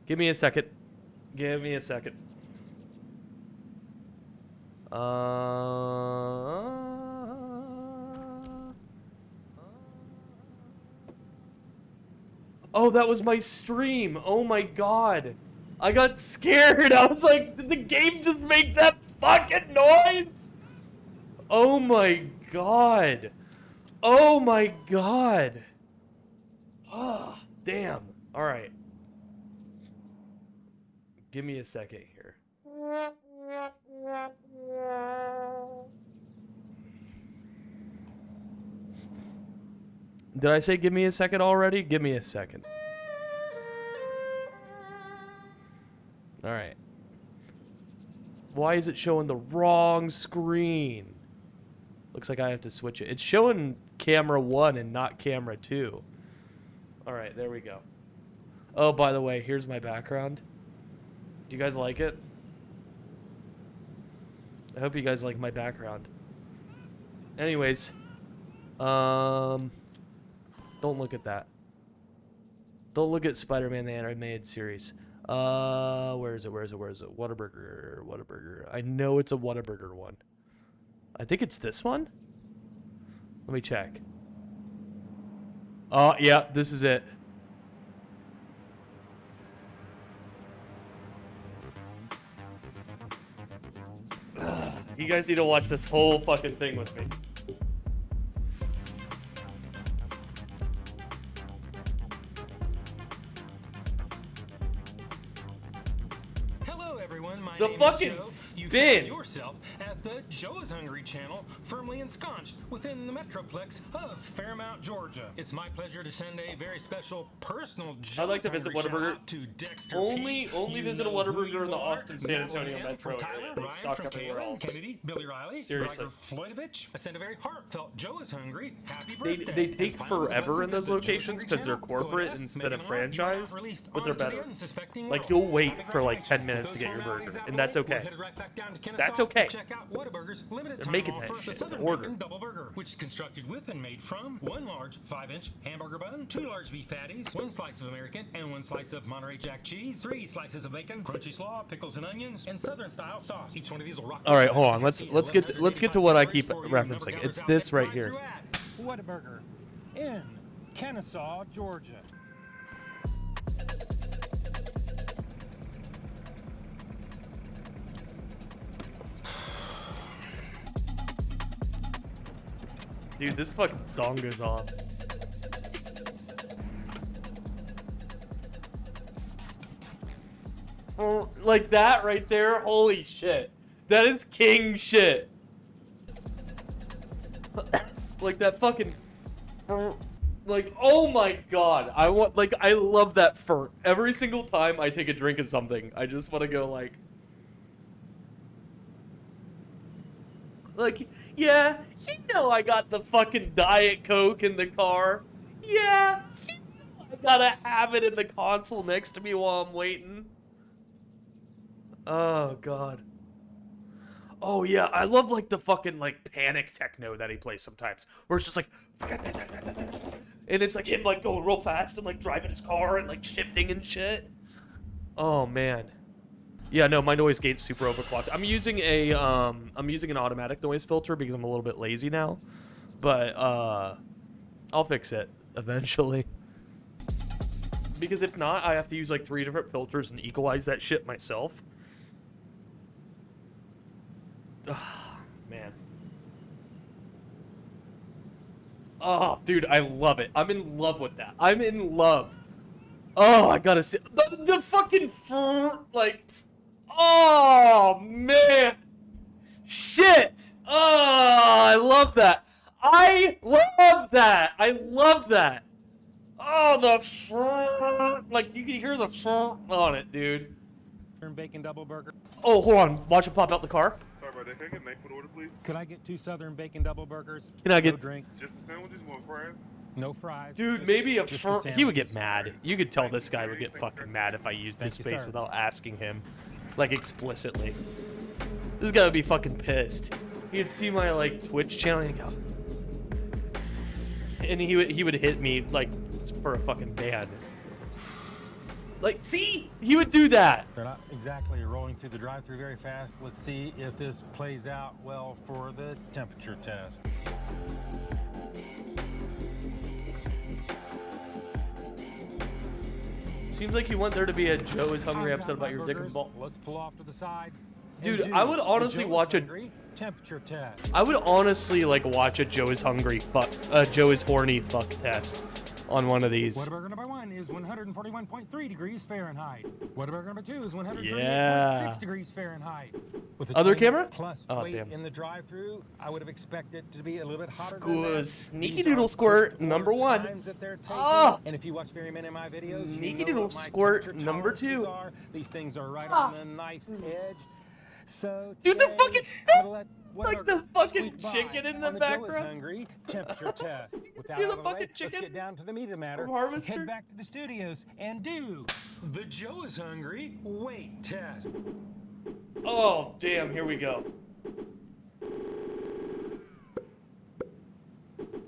Give me a second. Give me a second. Oh, that was my stream. Oh my God. I got scared. I was like, did the game just make that fucking noise? Oh my God. Oh my God. Ah, damn. All right. Give me a second here. Did I say give me a second already? Give me a second. All right. Why is it showing the wrong screen? Looks like I have to switch it. It's showing camera 1 and not camera 2. All right, there we go. Oh, by the way, here's my background. Do you guys like it? I hope you guys like my background. Anyways, don't look at that. Don't look at Spider-Man the Animated Series. Where is it? Whataburger. I know it's a Whataburger one. I think it's this one. Let me check. Oh, yeah, this is it. You guys need to watch this whole fucking thing with me.
Hello, everyone. My
The
name
fucking
is Joe. You
spin.
found yourself at the Joe's Hungry channel, firmly ensconced within the metroplex of Fairmount, Georgia. It's my pleasure to send a very special personal Joe's
I'd like to visit
Hungry
Whataburger.
shout-out to Dexter
Only
P.
visit a
You know who
Whataburger in the
you are.
Austin, San Antonio
Matt
metro
from
area.
Tyler,
They
Ryan
suck
from
everywhere
Kalen,
else.
Kennedy, Billy Riley,
Seriously.
Geiger Floydovich. I send a very heartfelt Joe's Hungry happy
They
birthday.
take
And finally, the
forever in
blessings
those
of the Joe's
locations
Hungry
because they're
channel.
corporate
Go to
instead of
Megan Hart, you are now
franchised,
released
but they're
onto the
better.
unsuspecting
Like
world.
you'll wait
Happy
for like 10
graduation.
minutes to
With
get
those
your
formality
Whataburger, and that's okay. That's okay. They're making that shit to order.
Double burger, which is constructed with and made from one large 5-inch hamburger bun, 2 large beef patties, 1 slice of American, and 1 slice of Monterey Jack cheese, 3 slices of bacon, crunchy slaw, pickles and onions, and Southern-style sauce. Each one of these will rock.
All right, hold on. Let's get to what I keep referencing. It's this right here.
Whataburger in Kennesaw, Georgia.
Dude, this fucking song goes on. Oh, like that right there, holy shit. That is king shit. Like that fucking, like, oh my god. I love that fur. Every single time I take a drink of something, I just want to go like, yeah, you know I got the fucking Diet Coke in the car. Yeah, you know I gotta have it in the console next to me while I'm waiting. Oh, God. Oh, yeah, I love, like, the fucking, like, panic techno that he plays sometimes. Where it's just like, and it's like him, like, going real fast and, like, driving his car and, like, shifting and shit. Oh, man. Yeah, no, my noise gate's super overclocked. I'm using an automatic noise filter because I'm a little bit lazy now. But, I'll fix it eventually. Because if not, I have to use, like, 3 different filters and equalize that shit myself. Oh, man. Oh, dude, I love it. I'm in love with that. I'm in love. Oh, I gotta see the fucking like. Oh man, shit. Oh, I love that. I love that. I love that. Oh, the like you can hear the on it, dude.
Bacon double burger.
Oh, hold on. Watch it pop out the car.
Sorry about that. Can I get make food order, please?
Could I get 2 Southern bacon double burgers?
Can I get
no drink?
Just the sandwiches, 1 fries?
No fries.
Dude, maybe he would get mad. You could tell this guy would get fucking mad if I used his space without asking him, like, explicitly. This guy would be fucking pissed. He'd see my, like, Twitch channel and he'd go, and he would hit me, like, for a fucking ban. Like, see? He would do that.
They're not exactly rolling through the drive-thru very fast. Let's see if this plays out well for the temperature test.
Seems like you want there to be a Joe is Hungry episode about your dick and ball.
Let's pull off to the side.
Dude, I would honestly watch a
temperature test.
I would honestly like watch a Joe is hungry fuck Joe is horny fuck test on one of these.
Whataburger number 1 is 141.3 degrees Fahrenheit. Whataburger number 2 is 138.6
Yeah.
degrees Fahrenheit. With the
Other
20
camera?
Plus
Oh,
weight
damn.
in the drive-thru, I would have expected it to be a little bit hotter than that.
Sneaky
These
Doodle
are
Squirt
quick
number
order
1.
times that they're taking.
Oh!
And if you watch very many of my videos, you
Sneaky
know
Doodle
what my
Squirt
temperature
number
tolerances
2.
are. These things are right on the knife's edge. So
Dude, the
today,
fucking
I'm gonna let
like the
Whataburger
fucking
squeak by
chicken in the
on Joe is
background.
Hungry temperature test. With that
hear
out
the
of the way,
fucking
let's
chicken
get down to the meat of the matter.
from Harvester?
Head back to the studios and do the Joe is Hungry weight test.
Oh, damn, here we go.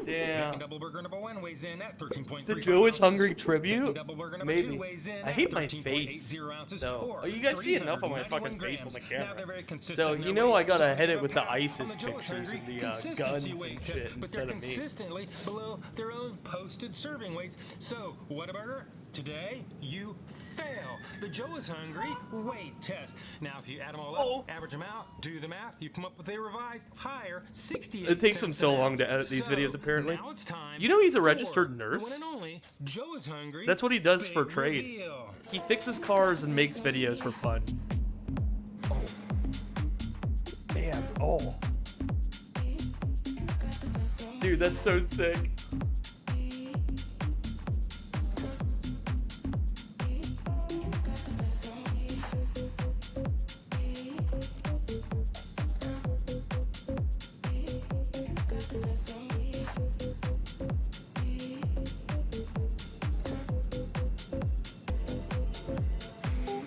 Damn.
Bacon double burger number 1 weighs in at 13.3.
The Joe is Hungry tribute?
Double burger number
Maybe.
2 weighs in
I
at
hate my
13.80
face.
ounces,
No.
or
Oh, you guys see enough of my
391
fucking face on the
grams.
camera.
Now they're very consistent
So
in
you
their
know
weight.
I gotta
Some
hit it
of
with
them
the
pass on
ISIS
the Joe is
pictures
Hungry
and the
consistency
guns and
weight
shit
test, but they're
instead of me.
consistently below their own posted serving weights. So, Whataburger, today you fail the Joe is Hungry weight test. Now, if you add them all up, average them out, do the math, you come up with a revised higher 68
It takes him
cents
so
an
long
ounce.
to edit these
So,
videos, apparently.
now it's time
You know he's a
for
registered
the
nurse?
one and only Joe is Hungry.
That's what he does for
Big
trade.
reveal.
He fixes cars and makes videos for fun. Man, oh. Dude, that's so sick.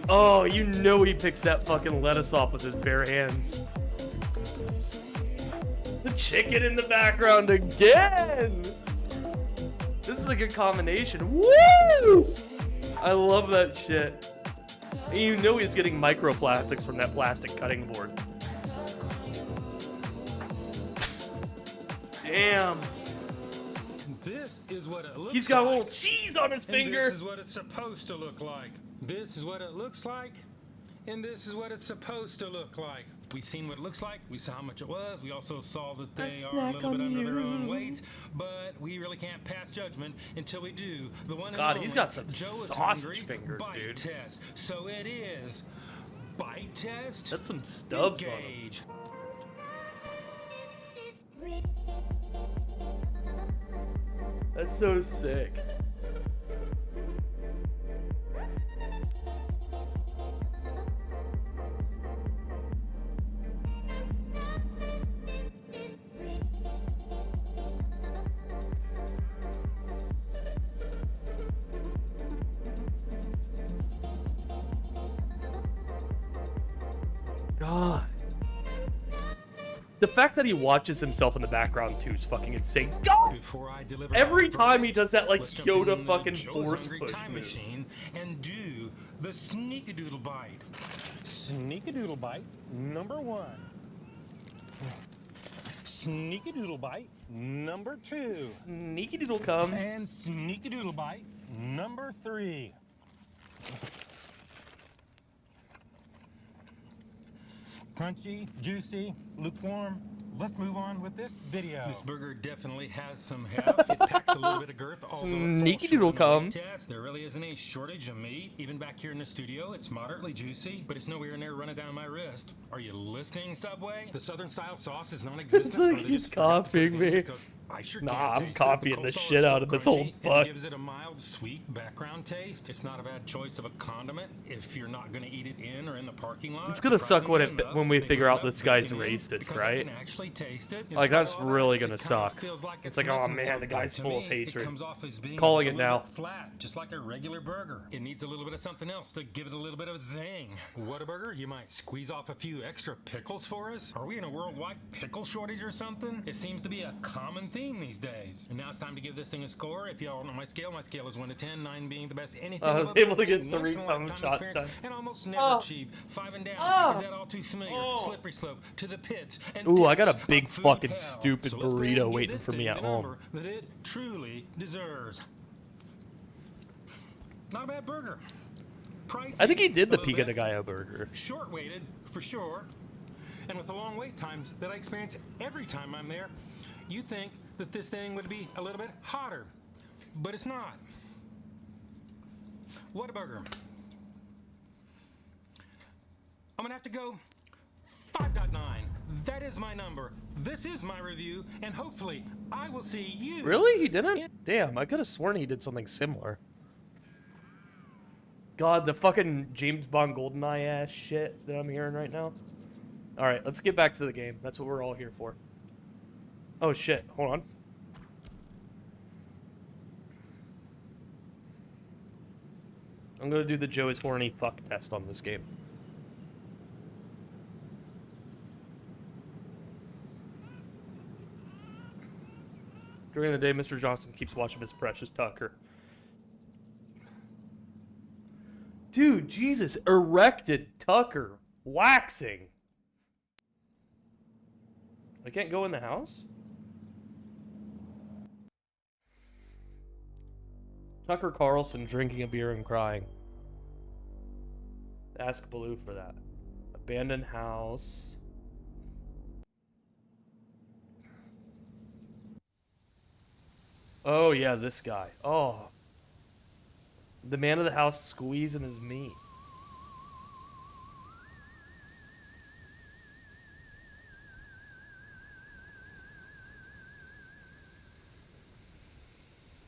Oh, you know he picks that fucking lettuce off with his bare hands. The chicken in the background again! This is a good combination. Woo! I love that shit. And you know he's getting microplastics from that plastic cutting board. Damn.
This is what it looks
He's got a
like.
little cheese on his finger.
And this is what it's supposed to look like. This is what it looks like. And this is what it's supposed to look like. We've seen what it looks like. We saw how much it was. We also saw that they are a little bit under their own weight. But we really can't pass judgment until we do the one and
God,
only
he's got some
Joe is
sausage
hungry
fingers,
bite
dude.
Test. So it is bite test.
That's some stubs on him.
Engage.
That's so sick. God. The fact that he watches himself in the background too is fucking insane. God!
Before I deliver
Every
our
time he
verdict,
does that like
let's jump
Yoda
in the
fucking
Joe's
force
Hungry
push
time
move.
machine and do the sneakadoodle bite. Sneakadoodle bite number 1. Sneakadoodle bite number 2.
Sneaky doodle come.
And sneakadoodle bite number 3. Crunchy, juicy, lukewarm. Let's move on with this video. This burger definitely has some heft. It packs a little bit of girth.
Sneaky doodle come.
There really isn't any shortage of meat. Even back here in the studio, it's moderately juicy, but it's nowhere near running down my wrist. Are you listening, Subway? The Southern style sauce is non-existent.
It's like he's copying me.
I sure
Nah,
can't
I'm
taste it.
copying the
coleslaw
shit
is
out of
still
this old
crunchy, and
fuck.
It gives it a mild, sweet background taste. It's not a bad choice of a condiment if you're not going to eat it in or in the parking lot.
It's gonna suck when
Surprisingly enough,
when we
they
figure
put
out
it up
this guy's
bacon in
racist,
because I
right?
can actually taste it.
Like that's
Despite all
really
that,
gonna
it kinda
suck.
feels like
It's like, oh
missing
man, the
something.
guy's
To
full
me,
of hatred.
It comes off as being
Calling
a
it
little
now.
bit flat, just like a regular burger. It needs a little bit of something else to give it a little bit of zing. Whataburger, you might squeeze off a few extra pickles for us? Are we in a worldwide pickle shortage or something? It seems to be a common theme these days. And now it's time to give this thing a score. If y'all know my scale is 1 to 10, 9 being the best anything.
I was
above
able to
10,
get 3
once in a
thumb
lifetime
shots
experience,
done.
and almost never
Oh.
achieve 5 and down.
Oh.
Is that all too familiar?
Oh.
Slippery slope to the pits. And
Ooh, I got a
depths
big
of food
fucking
hell.
stupid
So let's go ahead
burrito
and give
waiting
this
for me
thing
at
the
home.
number that it truly deserves. Not a bad burger. Pricey,
I think he did
a
the
little
Pico de
bit.
Gallo burger.
Short waited for sure, and with the long wait times that I experience every time I'm there, you'd think that this thing would be a little bit hotter, but it's not. Whataburger. I'm gonna have to go 5.9. That is my number. This is my review, and hopefully I will see you.
Really? He didn't? Damn, I could have sworn he did something similar. God, the fucking James Bond GoldenEye ass shit that I'm hearing right now. Alright, let's get back to the game. That's what we're all here for. Oh shit, hold on. I'm gonna do the Joe is horny fuck test on this game. During the day, Mr. Johnson keeps watching his precious Tucker. Dude, Jesus, erected Tucker, waxing. I can't go in the house? Tucker Carlson drinking a beer and crying. Ask Baloo for that. Abandoned house. Oh, yeah, this guy. Oh. The man of the house squeezing his meat.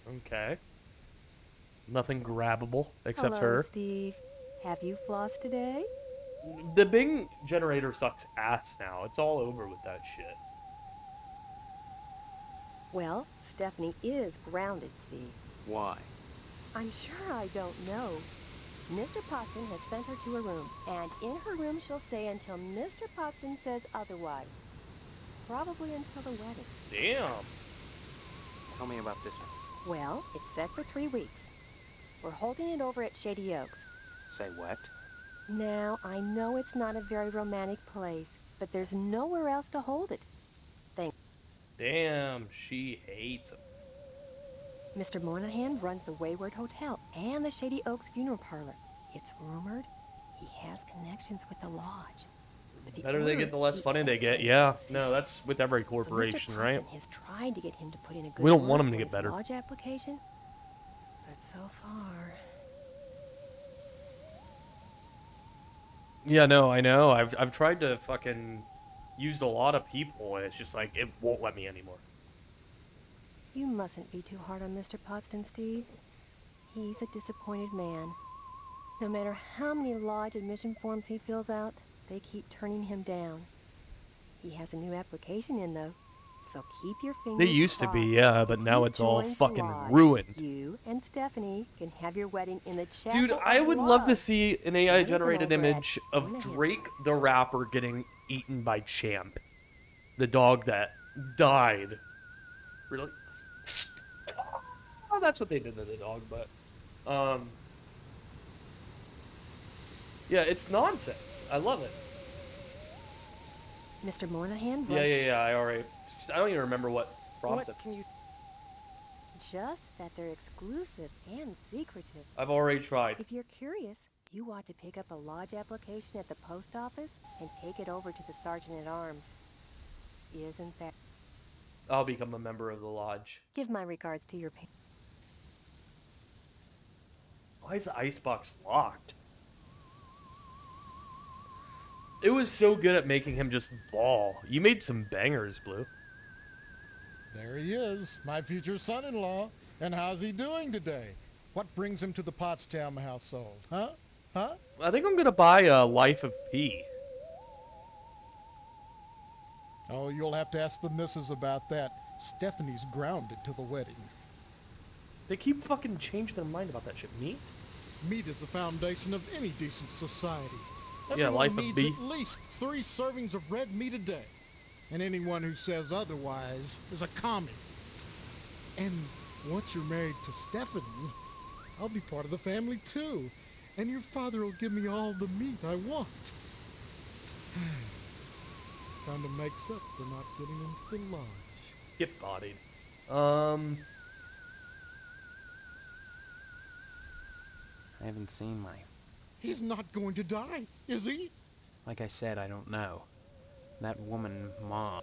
Okay. Nothing grabbable except
Hello,
her.
Steve. Have you flossed today?
The Bing generator sucks ass now. It's all over with that shit.
Well, Stephanie is grounded, Steve.
Why?
I'm sure I don't know. Mr. Potson has sent her to a room, and in her room she'll stay until Mr. Potson says otherwise. Probably until the wedding.
Damn.
Tell me about this one.
Well, it's set for 3 weeks. We're holding it over at Shady Oaks.
Say what?
Now, I know it's not a very romantic place, but there's nowhere else to hold it.
Damn, she hates him.
Mr. Moynihan runs the Wayward Hotel and the Shady Oaks Funeral Parlor. It's rumored he has connections with the lodge.
The better they get, the less funny they get. Yeah, no, that's with every corporation,
so Mr.
right?
Potson has tried to get him to put in a good
We don't
word
want him to
for
get
his
better.
lodge application, but so far.
Yeah, no, I know. I've tried to fucking used a lot of people, and it's just like it won't let me anymore.
You mustn't be too hard on Mr. Potson, Steve. He's a disappointed man. No matter how many lodge admission forms he fills out, they keep turning him down. He has a new application in, though, so keep your fingers
They used to be,
crossed.
yeah, but now
He
it's all
joins the
fucking
lodge.
ruined.
You and Stephanie can have your wedding in the chapel.
Dude,
of
I
the
would love to
lodge.
see an AI-generated
Anything over
image
at
of
Moynihan's.
Drake the rapper getting eaten by Champ, the dog that died. Really? Oh, that's what they did to the dog, but yeah, it's nonsense. I love it.
Mr. Moynihan.
Yeah. I don't even remember what prompted.
What can you? Just that they're exclusive and secretive.
I've already tried.
If you're curious, you ought to pick up a lodge application at the post office and take it over to the sergeant at arms. Isn't that?
I'll become a member of the lodge.
Give my regards to your.
Why is the icebox locked? It was so good at making him just bawl. You made some bangers, Blue.
There he is, my future son-in-law. And how's he doing today? What brings him to the Pottstown household, huh? Huh?
I think I'm gonna buy a Life of P.
Oh, you'll have to ask the missus about that. Stephanie's grounded to the wedding.
They keep fucking changing their mind about that shit. Meat?
Meat is the foundation of any decent society.
Yeah,
Everyone
Life of
needs
B.
at least 3 servings of red meat a day. And anyone who says otherwise is a commie. And once you're married to Stephanie, I'll be part of the family too. And your father will give me all the meat I want. Kind of makes up for not getting into the lodge.
Get bodied.
I haven't seen my...
He's not going to die, is he?
Like I said, I don't know. That woman, Mom.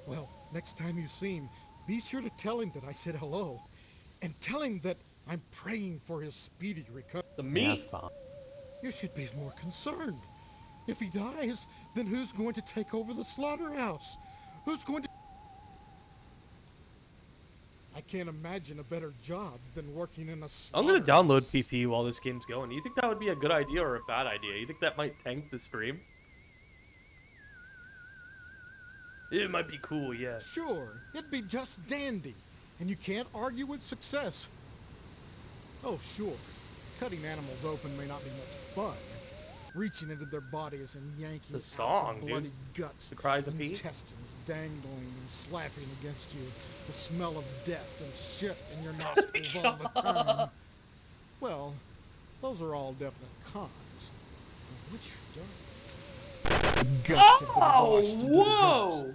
Well, next time you see him, be sure to tell him that I said hello. And tell him that I'm praying for his speedy recovery.
The meat?
You should be more concerned. If he dies, then who's going to take over the slaughterhouse? Who's going to... I can't imagine a better job than working in a
I'm gonna download PP while this game's going. You think that would be a good idea or a bad idea? You think that might tank the stream? It might be cool, yeah.
Sure, it'd be just dandy. And you can't argue with success. Oh, sure. Cutting animals open may not be much fun. Reaching into their bodies and yanking
The song,
out the bloody
dude.
guts,
The cries of Pete.
intestines dangling and slapping against you, the smell of death and shit in your nostrils all the time. Well, those are all definite cons. Which guts have been washed into the
whoa!
gutters.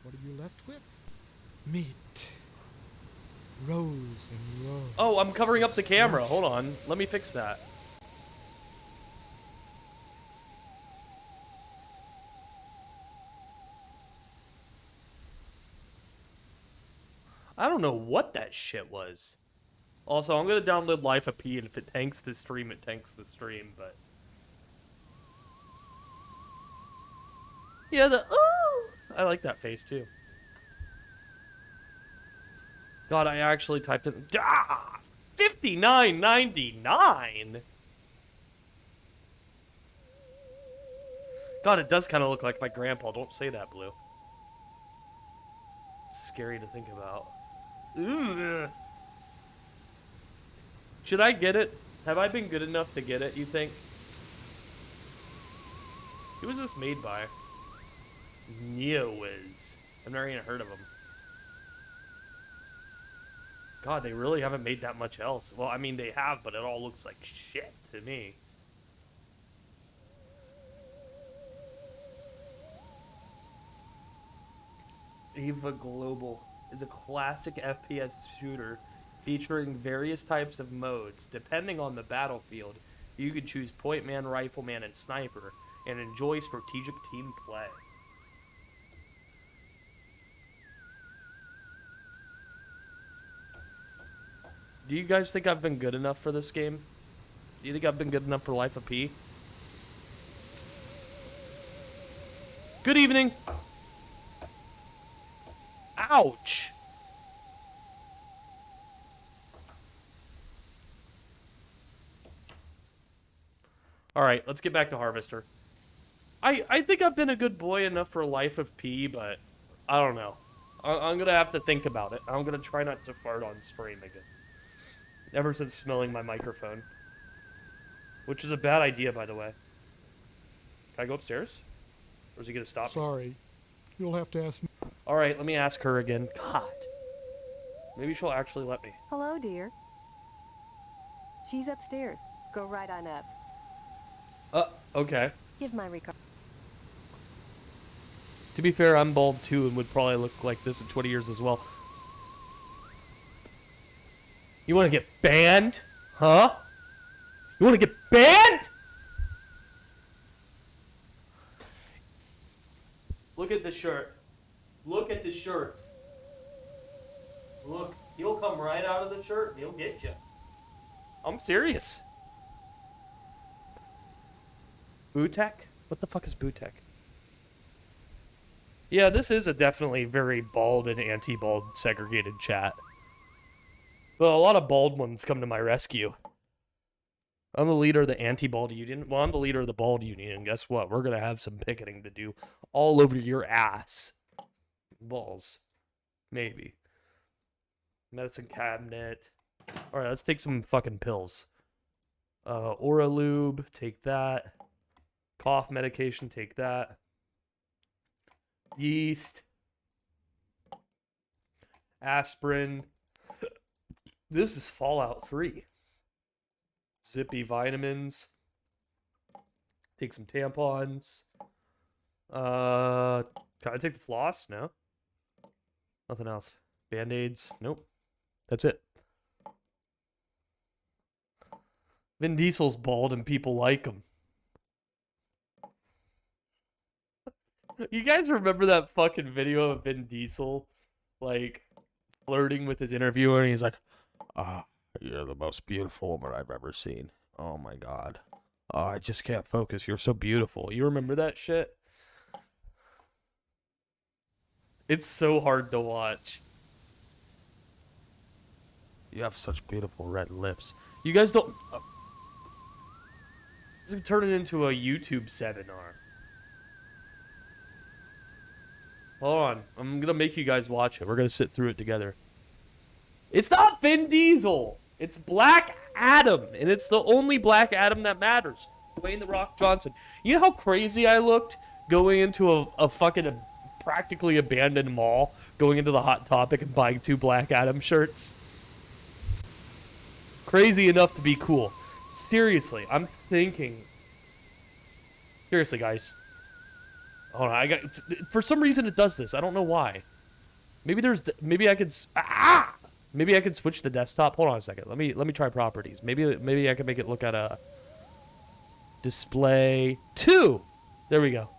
What are you left with? Meat. Rows and rows.
Oh, I'm covering up the camera. Hold on. Let me fix that. I don't know what that shit was. Also, I'm gonna download Life of P, and if it tanks the stream, it tanks the stream, but... Yeah, the ooh! I like that face, too. God, I actually typed in... Ah! $59.99? God, it does kind of look like my grandpa. Don't say that, Blue. Scary to think about. Ugh. Should I get it? Have I been good enough to get it, you think? Who was this made by? NeoWiz. I've never even heard of them. God, they really haven't made that much else. Well, I mean, they have, but it all looks like shit to me. Eva Global is a classic FPS shooter featuring various types of modes. Depending on the battlefield, you can choose point man, rifleman, and sniper, and enjoy strategic team play. Do you guys think I've been good enough for this game? Do you think I've been good enough for Life of P? Good evening. Ouch. Alright, let's get back to Harvester. I think I've been a good boy enough for Life of P, but I don't know. I'm gonna have to think about it. I'm gonna try not to fart on stream again. Ever since smelling my microphone. Which is a bad idea, by the way. Can I go upstairs? Or is he gonna stop me?
Sorry. You'll have to ask me.
Alright, let me ask her again. God. Maybe she'll actually let me.
Hello, dear. She's upstairs. Go right on up.
Okay.
Give my regards.
To be fair, I'm bald too and would probably look like this in 20 years as well. You want to get banned? Huh? You want to get banned? Look at the shirt. Look at the shirt. Look, he'll come right out of the shirt and he'll get you. I'm serious. Bootek? What the fuck is Bootek? Yeah, this is a definitely very bald and anti-bald segregated chat. But a lot of bald ones come to my rescue. I'm the leader of the anti-bald union. Well, I'm the leader of the bald union, and guess what? We're gonna have some picketing to do all over your ass. Balls. Maybe. Medicine cabinet. Alright, let's take some fucking pills. Aura lube, take that. Cough medication, take that. Yeast. Aspirin. This is Fallout 3. Zippy vitamins. Take some tampons. Can I take the floss? No. Nothing else. Band-aids? Nope. That's it. Vin Diesel's bald and people like him. You guys remember that fucking video of Vin Diesel, like, flirting with his interviewer, and he's like, you're the most beautiful woman I've ever seen. Oh my god. Oh, I just can't focus. You're so beautiful. You remember that shit? It's so hard to watch. You have such beautiful red lips. You guys don't... this is turning into a YouTube seminar. Hold on. I'm going to make you guys watch it. We're going to sit through it together. It's not Vin Diesel. It's Black Adam. And it's the only Black Adam that matters. Dwayne The Rock Johnson. You know how crazy I looked going into a fucking practically abandoned mall, going into the Hot Topic and buying 2 Black Adam shirts? Crazy enough to be cool. Seriously, I'm thinking... Seriously, guys. Hold on, for some reason it does this. I don't know why. Maybe I could maybe I could switch the desktop. Hold on a second. Let me try properties. Maybe I can make it look at a display 2. There we go.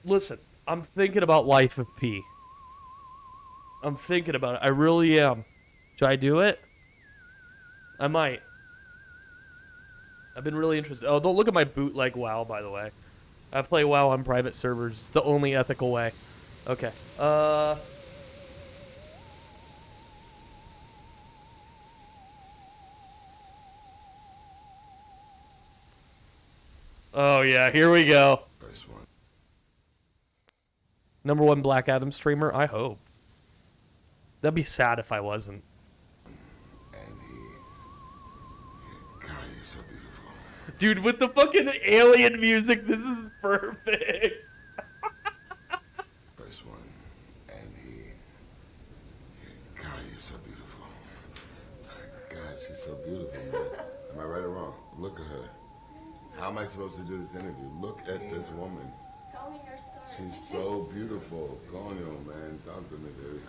Listen, I'm thinking about Life of P. I'm thinking about it. I really am. Should I do it? I might. I've been really interested. Oh, don't look at my bootleg WoW, by the way. I play WoW on private servers. It's the only ethical way. Okay. Oh, yeah. Here we go. #1 Black Adam streamer? I hope. That'd be sad if I wasn't.
God, you're so beautiful.
Dude, with the fucking alien music, this is perfect.
First one, Andy. God, you're so beautiful. God, she's so beautiful, man. Am I right or wrong? Look at her. How am I supposed to do this interview? Look at this woman.
Tell me your story.
She's so beautiful. Conyo, man. Talk to me, dude.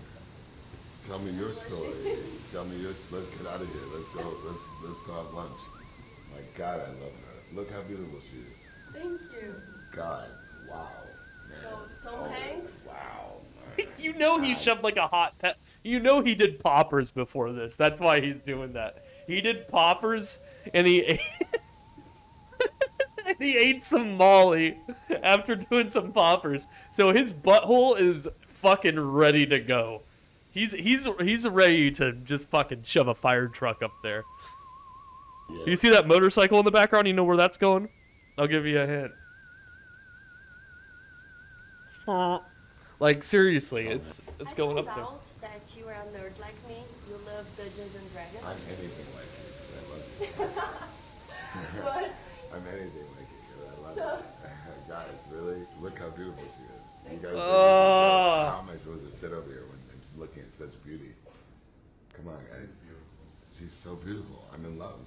Tell me your story. Tell me your. Let's get out of here. Let's go. Let's go have lunch. My God, I love her. Look how beautiful she is.
Thank you.
God, wow. Man.
So, Tom Hanks?
Wow. Man.
You know he shoved like a hot pet. You know he did poppers before this. That's why he's doing that. He did poppers and he ate, and he ate some Molly after doing some poppers. So his butthole is fucking ready to go. He's ready to just fucking shove a fire truck up there.
Yeah.
You see that motorcycle in the background? You know where that's going? I'll give you a hint. Like seriously, it's going up there.
Out that you are a nerd like me. You love Dungeons and Dragons.
I'm anything like you. I love you.
What?
I'm anything like you. I love you. Guys, really? Look how beautiful she is. You guys how am I supposed to sit over here when I'm looking at such beauty? Come on, guys. She's so beautiful. I'm in love.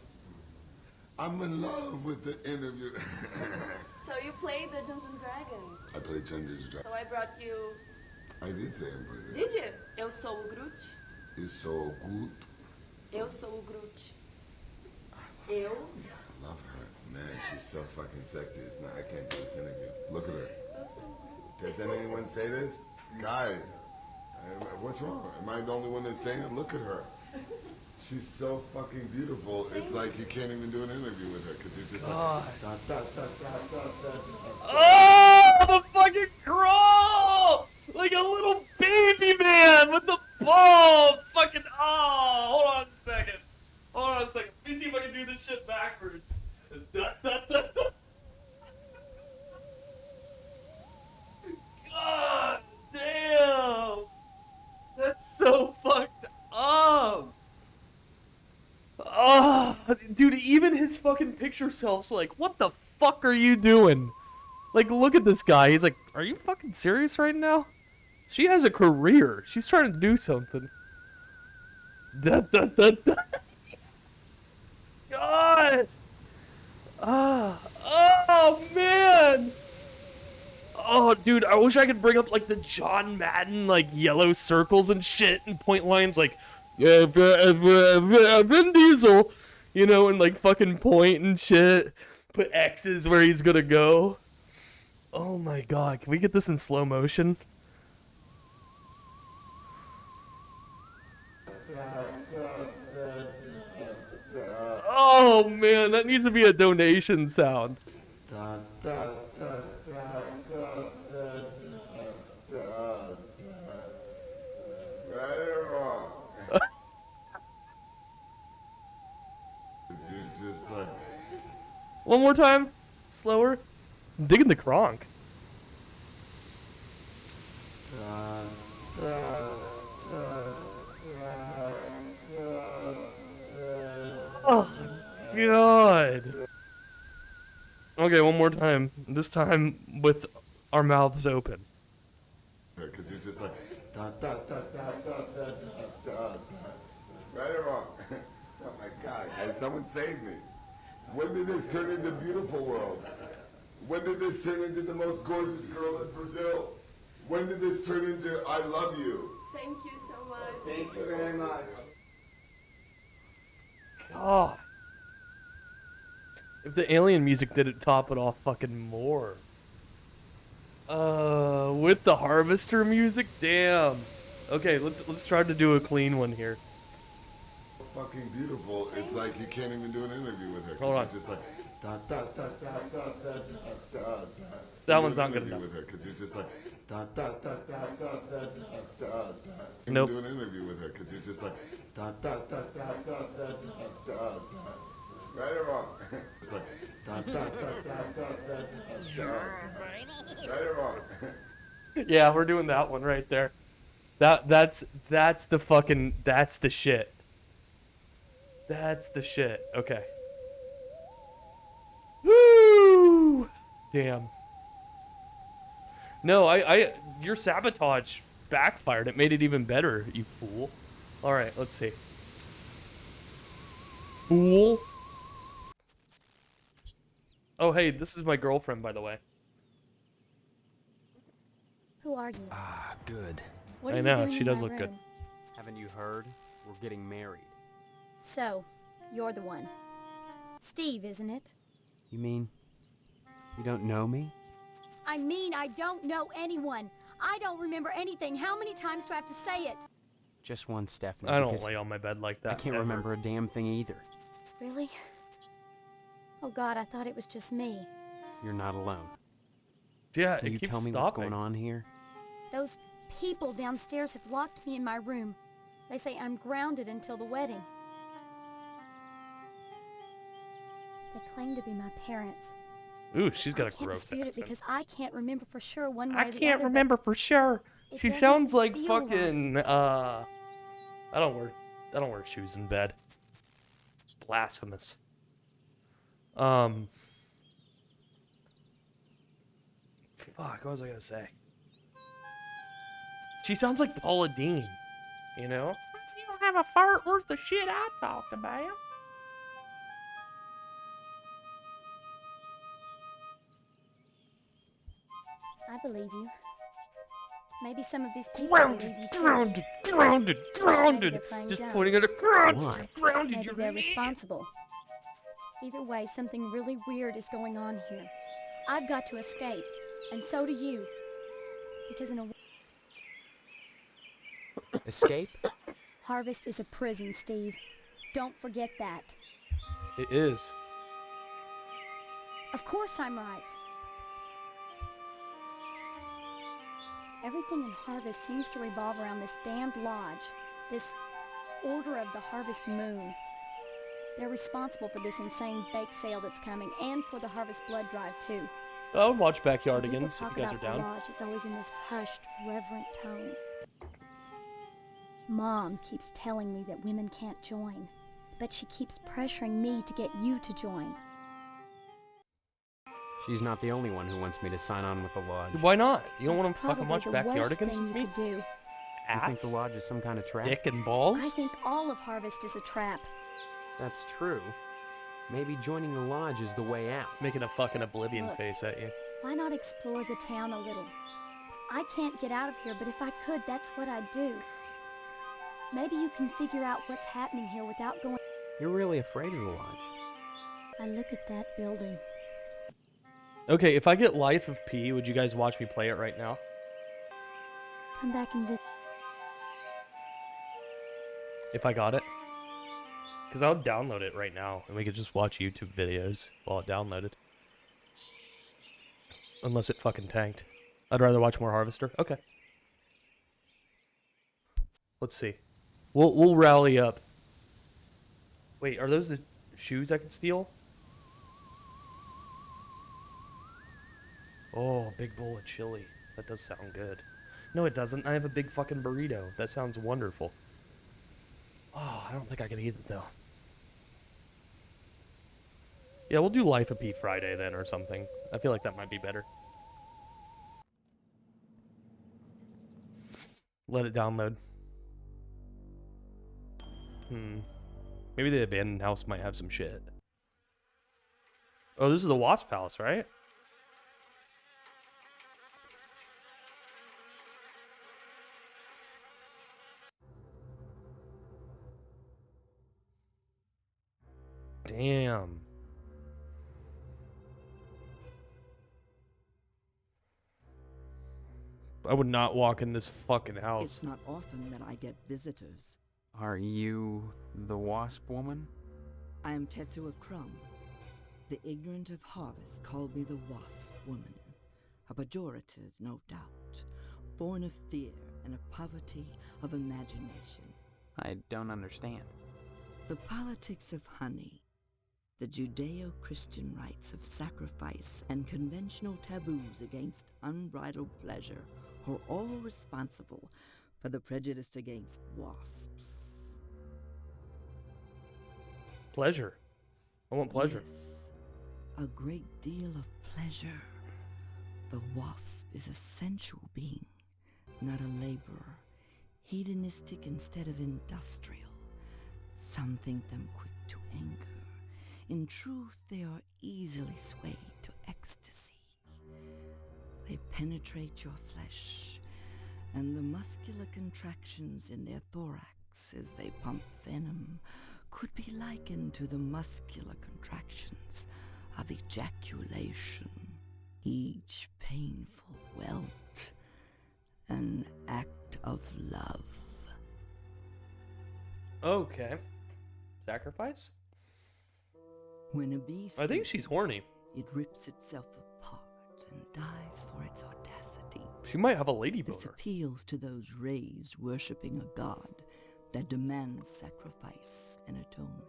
I'm in love with the interview.
So you play Dungeons and Dragons.
I play Dungeons and Dragons.
So I brought you.
I did say I'm pretty good.
Did you? Eu sou o Groot.
It's so good.
Eu sou o Groot. Eu.
I love her. Man, she's so fucking sexy. It's not, I can't do this interview. Look at her. Does anyone say this? Guys, what's wrong? Am I the only one that's saying it? Look at her. She's so fucking beautiful. It's like you can't even do an interview with her because you're just like...
Oh, the fucking crawl! Like a little baby man with the ball! Fucking, oh, hold on a second. Let me see if I can do this shit backwards. God damn! That's so fucked up! Oh, dude, even his fucking picture self's like, what the fuck are you doing? Like, look at this guy. He's like, are you fucking serious right now? She has a career. She's trying to do something. God! Oh, man! Oh, dude, I wish I could bring up, like, the John Madden, like, yellow circles and shit and point lines, like, Vin Diesel, you know, and, like, fucking point and shit. Put X's where he's gonna go. Oh, my God. Can we get this in slow motion? Oh, man, that needs to be a donation sound. One more time. Slower. I'm digging the Kronk. Oh, God. Okay, one more time. This time with our mouths open.
Because you're just like... Right or wrong? Oh, my God. Guys, someone save me. When did this turn into Beautiful World? When did this turn into the most gorgeous girl in Brazil? When did this turn into I love you?
Thank you so much.
Thank you very much.
God. If the alien music didn't top it off fucking more. With the harvester music? Damn. Okay, let's try to do a clean one here.
Fucking beautiful. It's like you can't even do an interview with her.
Hold on.
It's just like
That one's not good enough.
With her because you're just like
Nope.
Do an interview with her because you're just like right or wrong? It's like right or wrong?
Yeah, we're doing that one right there. That's the fucking, that's the shit. That's the shit. Okay. Woo! Damn. No, your sabotage backfired. It made it even better, you fool. All right, let's see. Fool. Oh, hey, this is my girlfriend, by the way.
Who are you?
Ah, good.
What are
I
you
know,
doing
she
in
does
my
look good.
room?
Haven't you heard? We're getting married.
So, you're the one. Steve, isn't it?
You mean you don't know me?
I mean, I don't know anyone. I don't remember anything. How many times do I have to say it?
Just one, Stephanie.
I don't
because
lay on my bed like that.
I can't
ever.
remember a damn thing either.
Really? Oh God, I thought it was just me.
You're not alone.
Yeah,
Can
it
you
keeps
tell me
stopping.
what's going on here?
Those people downstairs have locked me in my room. They say I'm grounded until the wedding. They claim to be my parents.
Ooh, she's got
I
a
can't
gross
dispute it
accent.
because I can't remember for sure one way
I
or the
can't
other, but
remember for sure.
it
She
doesn't
sounds like
feel
fucking I don't wear shoes in bed. Blasphemous. Fuck, what was I gonna say? She sounds like Paula Deen, you know? You don't have a fart worth the shit I talked about.
I believe you. Maybe some of these people
Grounded,
believe you too.
grounded, grounded,
Maybe
grounded.
they're playing
Just
dumb.
pointing at a grounded,
Why?
grounded.
Maybe
You're
they're
an idiot.
responsible. Either way, something really weird is going on here. I've got to escape, and so do you. Because in a
Escape?
Harvest is a prison, Steve. Don't forget that.
It is.
Of course I'm right. Everything in Harvest seems to revolve around this damned lodge, this Order of the Harvest Moon. They're responsible for this insane bake sale that's coming, and for the Harvest Blood Drive, too.
I would watch
When
Backyardigans
people
if
talk
you guys are
about the
down.
lodge, it's always in this hushed, reverent tone. Mom keeps telling me that women can't join, but she keeps pressuring me to get you to join.
She's not the only one who wants me to sign on with the lodge.
Why not? You don't want to
Probably
fucking watch
the worst
Backyardigans
thing
with
you
me?
could do.
You think the
Ass?
lodge is some kind of trap?
Dick and balls?
I think all of Harvest is a trap.
If that's true, maybe joining the lodge is the way out.
Making a fucking oblivion
Look.
face at you.
Why not explore the town a little? I can't get out of here, but if I could, that's what I'd do. Maybe you can figure out what's happening here without going...
You're really afraid of the lodge.
I look at that building.
Okay, if I get Life of P, would you guys watch me play it right now?
Come back and visit.
If I got it? Because I'll download it right now, and we could just watch YouTube videos while it downloaded. Unless it fucking tanked. I'd rather watch more Harvester. Okay. Let's see. We'll rally up. Wait, are those the shoes I could steal? Oh, big bowl of chili. That does sound good. No, it doesn't. I have a big fucking burrito. That sounds wonderful. Oh, I don't think I can eat it, though. Yeah, we'll do Life of P Friday then or something. I feel like that might be better. Let it download. Maybe the abandoned house might have some shit. Oh, this is the Wasp House, right? Damn. I would not walk in this fucking house.
It's not often that I get visitors.
Are you the wasp woman?
I am Tetsuo Crumb. The ignorant of Harvest call me the Wasp Woman. A pejorative, no doubt, born of fear and a poverty of imagination.
I don't understand.
The politics of honey, the Judeo-Christian rites of sacrifice and conventional taboos against unbridled pleasure are all responsible for the prejudice against wasps.
Pleasure. I want pleasure.
Yes, a great deal of pleasure. The wasp is a sensual being, not a laborer, hedonistic instead of industrial. Some think them quick to anger. In truth, they are easily swayed to ecstasy. They penetrate your flesh, and the muscular contractions in their thorax as they pump venom could be likened to the muscular contractions of ejaculation. Each painful welt, an act of love.
Okay. Sacrifice?
When a beast
I think she's horny.
it rips itself apart and dies for its audacity.
She might have a lady
This
boner.
appeals to those raised worshipping a god that demands sacrifice and atonement.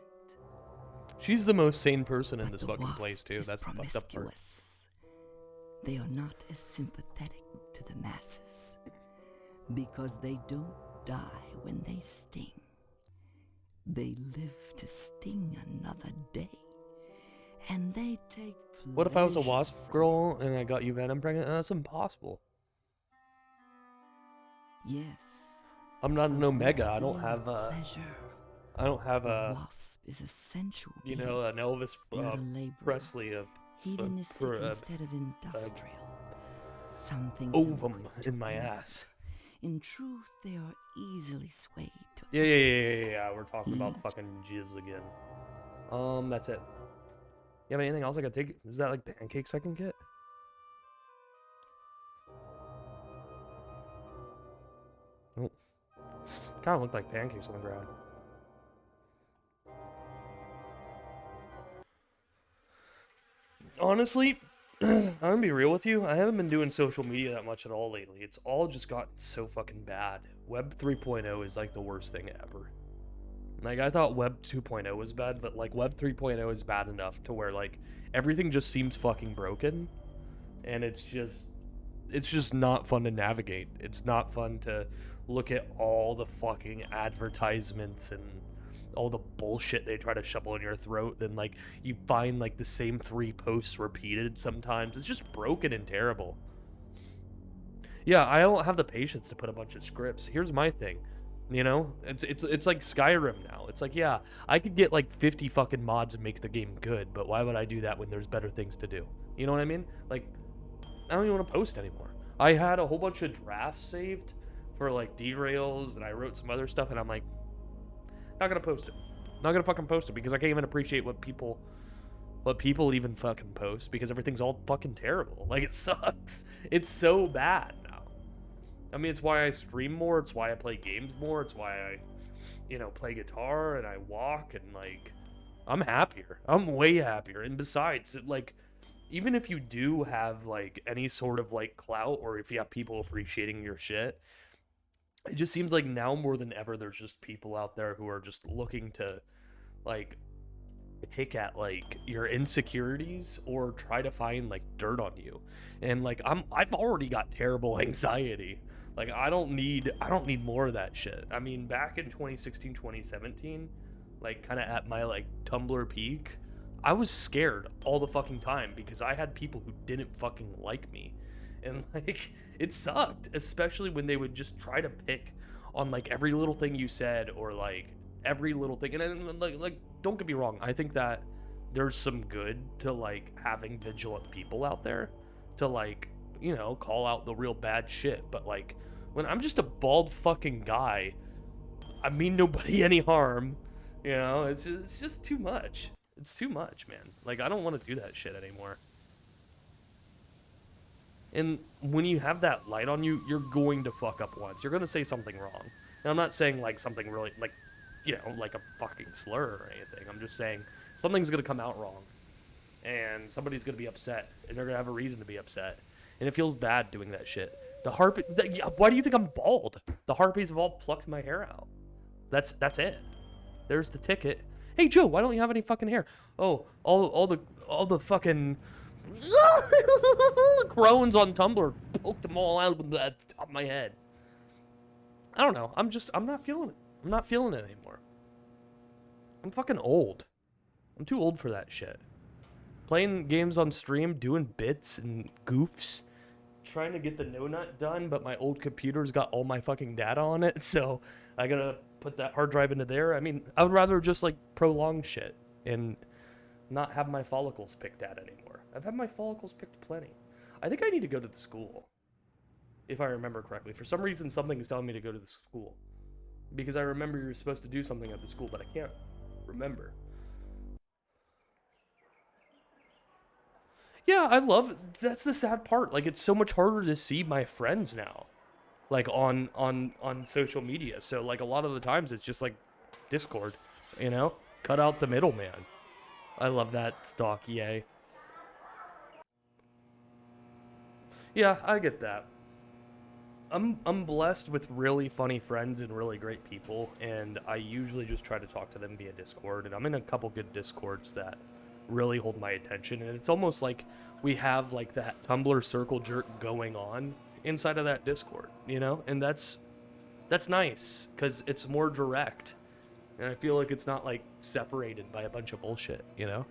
She's the most sane person in this
the
fucking
wasp
place, too.
is
That's the fucked up part.
They are not as sympathetic to the masses because they don't die when they sting. They live to sting another day, and they take
What if I was a
pleasure
wasp girl and I got you venom pregnant? That's impossible.
Yes.
I'm not an omega. I don't have
pleasure.
I don't have a
wasp is a sensual
you know, an Elvis
not a laborer.
Presley
Hedonistic
for
instead of industrial. Something
ovum in my ass.
In truth, they are easily swayed to
Yeah. We're talking about fucking jizz again. That's it. You have anything else I can take? Is that like pancakes I can get? Oh. Kind of looked like pancakes on the ground. Honestly, I'm gonna be real with you. I haven't been doing social media that much at all lately. It's all just gotten so fucking bad. Web 3.0 is like the worst thing ever. Like, I thought Web 2.0 was bad, but like Web 3.0 is bad enough to where like everything just seems fucking broken, and it's just not fun to navigate. It's not fun to look at all the fucking advertisements and all the bullshit they try to shovel in your throat. Then like you find like the same 3 posts repeated sometimes. It's just broken and terrible. Yeah, I don't have the patience to put a bunch of scripts. Here's my thing. You know, it's like Skyrim now. It's like, yeah, I could get like 50 fucking mods and make the game good, but why would I do that when there's better things to do? You know what I mean? Like, I don't even want to post anymore. I had a whole bunch of drafts saved for like derails, and I wrote some other stuff, and I'm like, not gonna post it. Not gonna fucking post it because I can't even appreciate what people even fucking post because everything's all fucking terrible. Like, it sucks. It's so bad now. I mean, it's why I stream more. It's why I play games more. It's why I, you know, play guitar and I walk, and like, I'm happier. I'm way happier. And besides, like, even if you do have like any sort of like clout, or if you have people appreciating your shit, it just seems like now more than ever there's just people out there who are just looking to like pick at like your insecurities or try to find like dirt on you. And like I've already got terrible anxiety. Like I don't need more of that shit. I mean, back in 2016, 2017, like kind of at my like Tumblr peak, I was scared all the fucking time because I had people who didn't fucking like me. And like, it sucked, especially when they would just try to pick on like every little thing you said, or like every little thing. And like, don't get me wrong, I think that there's some good to like having vigilant people out there to like, you know, call out the real bad shit. But like, when I'm just a bald fucking guy, I mean nobody any harm, you know, it's just too much. It's too much, man. Like, I don't want to do that shit anymore. And when you have that light on you, you're going to fuck up once. You're going to say something wrong. And I'm not saying, like, something really, like, you know, like a fucking slur or anything. I'm just saying something's going to come out wrong. And somebody's going to be upset. And they're going to have a reason to be upset. And it feels bad doing that shit. Why do you think I'm bald? The harpies have all plucked my hair out. That's it. There's the ticket. Hey, Joe, why don't you have any fucking hair? Oh, all the fucking crones on Tumblr poked them all out with the top of my head. I don't know. I'm not feeling it. I'm not feeling it anymore. I'm fucking old. I'm too old for that shit. Playing games on stream, doing bits and goofs, trying to get the no nut done, but my old computer's got all my fucking data on it, so I gotta put that hard drive into there. I mean, I would rather just like prolong shit and not have my follicles picked at anymore. I've had my follicles picked plenty. I think I need to go to the school, if I remember correctly. For some reason, something is telling me to go to the school. Because I remember you're supposed to do something at the school, but I can't remember. Yeah, I love, that's the sad part. Like, it's so much harder to see my friends now. Like, on social media. So, like, a lot of the times it's just, like, Discord, you know? Cut out the middleman. I love that stock, yay. Yeah, I get that. I'm blessed with really funny friends and really great people, and I usually just try to talk to them via Discord, and I'm in a couple good Discords that really hold my attention, and it's almost like we have like that Tumblr circle jerk going on inside of that Discord, you know? And that's nice, because it's more direct, and I feel like it's not like separated by a bunch of bullshit, you know?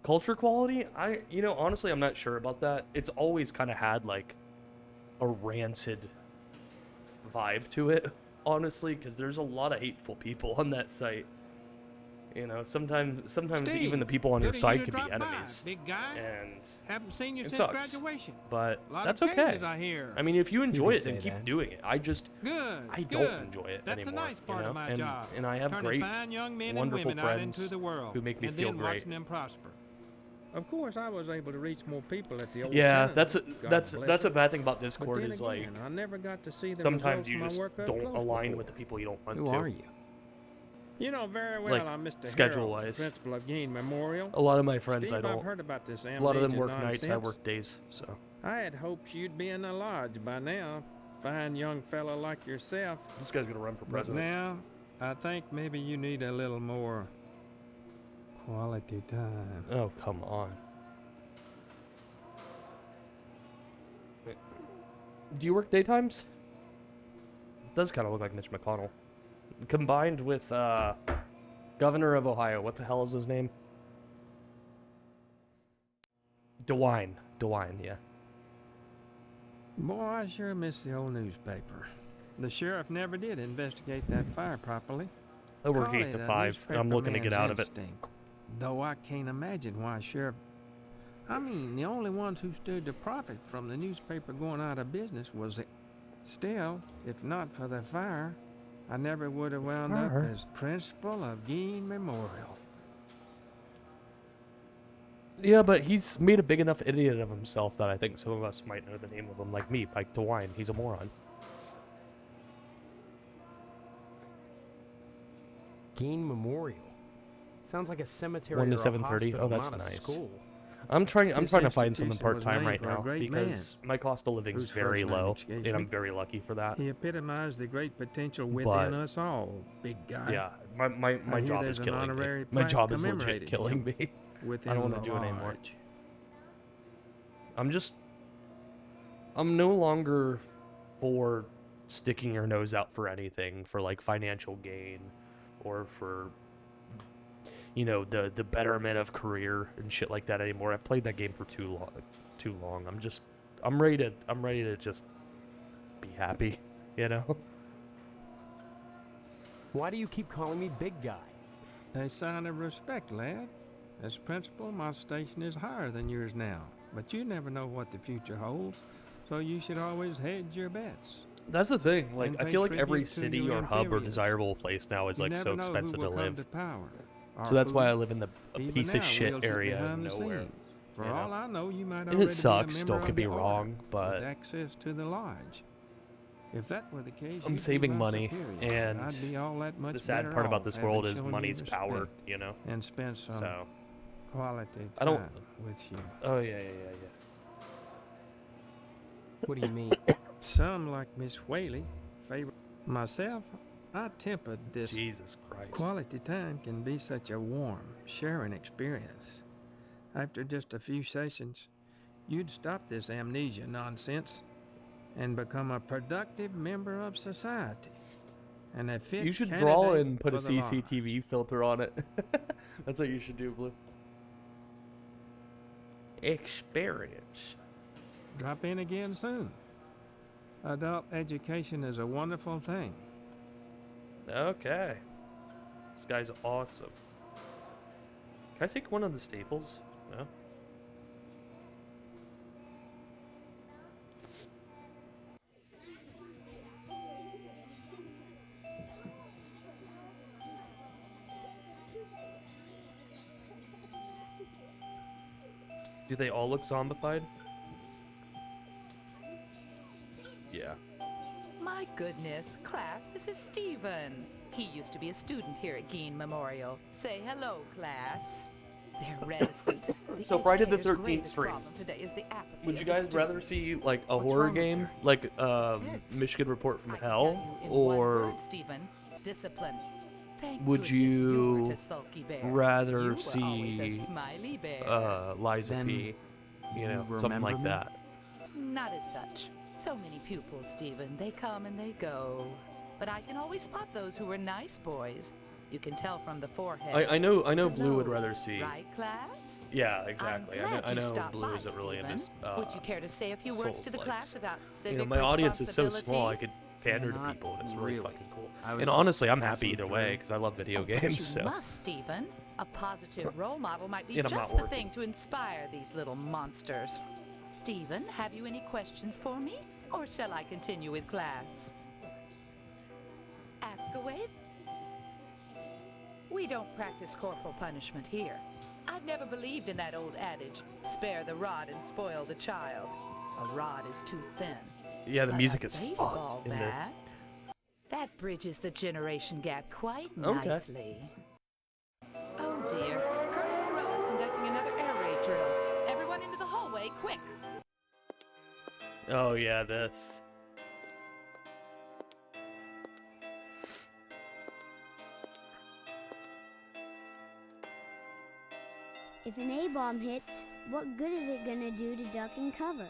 Culture quality, honestly, I'm not sure about that. It's always kind of had like a rancid vibe to it, honestly, because there's a lot of hateful people on that site. You know, sometimes
Steve,
even the people on your
good of
side
you to
could be
drop by,
enemies.
big guy.
And
haven't seen you
it
since
sucks.
graduation.
But
Lot
that's
of
okay.
changes, I hear.
I mean, if you enjoy
can
it, then
say
keep
that.
doing it. I don't enjoy it
That's
anymore.
the nice part
you know?
of my job.
And I have
turning
great,
fine young men
wonderful
and women out
friends
into the world,
who make me
and
feel
then
great.
watching them prosper. Of course, I was able to reach more people at the old
Yeah,
seminary,
that's
God bless
that's a
it.
bad thing about
But
Discord
then
is like
again, I never got to see the
sometimes
results
you
of my
just
work up
don't
close
align
before.
with the people you don't want
Who
to.
are you?
You know very well
Like,
I'm Mr.
schedule-wise.
Harold, principal of Gain Memorial.
A lot of my friends
Steve,
I don't.
I've heard about this
A lot of them
amnesia
work nights, I
nonsense.
work days, so.
I had hoped you'd be in the lodge by now. Fine young fella like yourself.
This guy's gonna run for
But
president.
now, I think maybe you need a little more quality time.
Oh, come on. Do you work daytimes? It does kind of look like Mitch McConnell. Combined with, Governor of Ohio. What the hell is his name? DeWine. DeWine, yeah.
Boy, I sure miss the old newspaper. The sheriff never did investigate that fire properly.
I work
Call
8 to
it a
5, and I'm looking to get
newspaper
out of
man's
it.
instinct. Though I can't imagine why sheriff... I mean, the only ones who stood to profit from the newspaper going out of business was the... Still, if not for the fire, I never would have wound up
Fire?
as principal of Gein Memorial.
Yeah, but he's made a big enough idiot of himself that I think some of us might know the name of him, like me, Mike DeWine. He's a moron.
Gain Memorial. Sounds like a cemetery
1 to
or a
7:30.
hospital,
Oh, that's
not a
nice.
school.
I'm trying
This
to find something
institution
part
was
time
named
right
for a
now
great
because my cost of living is
whose
very
first name
low,
escapes
and I'm
me.
very lucky for that.
He epitomized the great potential within
But-
us all, big guy.
Yeah, my
I hear
job
there's
is
an
killing me.
honorary
My
plaque
job is legit
commemorating
killing
him
me. I
within
don't want
the
to do it anymore.
lodge.
I'm no longer for sticking your nose out for anything for like financial gain or for the betterment of career and shit like that anymore. I've played that game for too long. I'm ready to just be happy, you know?
Why do you keep calling me big guy?
A sign of respect, lad. As principal, my station is higher than yours now, but you never know what the future holds, so you should always hedge your bets.
That's the thing. Like,
And
I
pay
feel like every
tribute to
city
your
or hub or
inferiors.
desirable place now is
You
like
never
so
know who
expensive to
will come
live.
to power,
So
or
that's why
who
I live in a
even
piece of
now
shit
wields it
area of
behind the
nowhere.
scenes. For
you know?
all I know, you might
And
already
it sucks,
be a
don't
member
get
of
me
the order
wrong,
with
but
access to the lodge. If that were the case,
I'm
you'd be
saving
my
money,
superior.
and
I'd be all that much
the sad
better
part about
off
this
having
world is
shown you
money's power,
respect
you know?
and spent some
So,
quality
I don't...
time with you.
Oh, yeah.
What do you mean?
Some, like Miss Whaley, favor myself. I tempered this.
Jesus Christ.
Quality time can be such a warm, sharing experience. After just a few sessions, you'd stop this amnesia nonsense and become a productive member of society. And a fit
You should draw
candidate
and put a
for the lodge.
CCTV filter on it. That's what you should do, Blue. Experience.
Drop in again soon. Adult education is a wonderful thing.
Okay. This guy's awesome. Can I take one of the staples? No. Do they all look zombified? Yeah.
My goodness, class, this is Stephen. He used to be a student here at Gein Memorial. Say hello, class. They're reticent.
So Friday the
educator's
13th
greatest
stream.
problem today is the apathy
Would you
of the
guys rather
students.
see like a
What's
horror
wrong with
game,
her?
like Michigan Report from Hell,
In
or
one word, Stephen, discipline. Thank
would
goodness you weren't
you
a sulky bear.
rather
You were always a
see
smiley bear.
Liza
Then
P? You know,
you
something like
remember me?
that.
Not as such. So many pupils, Stephen. They come and they go. But I can always spot those who are nice boys. You can tell from the forehead.
I know
the
Blue would
nose,
rather see.
Right, class?
Yeah, exactly.
I'm glad
I
you
know
stopped
Blue
by,
isn't really
Stephen.
into
Would you care to say a few words to the
Souls-likes.
class about civic
You know, my audience is so small, I
responsibility?
could pander to
Not
people, and it's really
really.
fucking cool.
I was
And
just
honestly, I'm happy
passing
either way
through.
because I love video
But
games.
you
So
must, Stephen. A positive role model might be
And I'm not
just the
working.
thing to inspire these little monsters. Stephen, have you any questions for me? Or shall I continue with class? Ask away. We don't practice corporal punishment here. I've never believed in that old adage, spare the rod and spoil the child. A rod is too thin.
yeah, the
But
music
a
is
baseball
fucked in this.
bat, that bridges the generation gap quite
Okay.
nicely. Oh dear. Colonel Moreau is conducting another air raid drill. Everyone into the hallway, quick!
Oh yeah, this.
If an A-bomb hits, what good is it gonna do to duck and cover?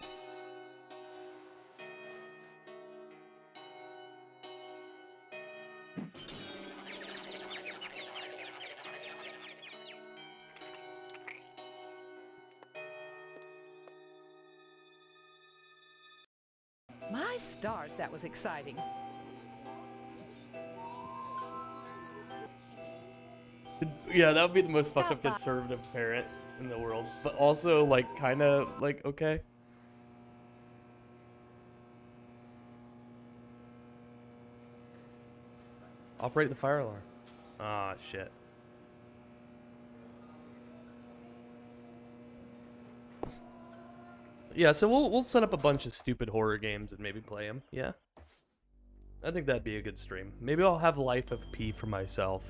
My stars, that was exciting.
Yeah, that would be the most fucked up conservative parent in the world, but also like kind of like okay. Operate the fire alarm. Ah, shit. Yeah, so we'll set up a bunch of stupid horror games and maybe play them. Yeah, I think that'd be a good stream. Maybe I'll have Life of P for myself.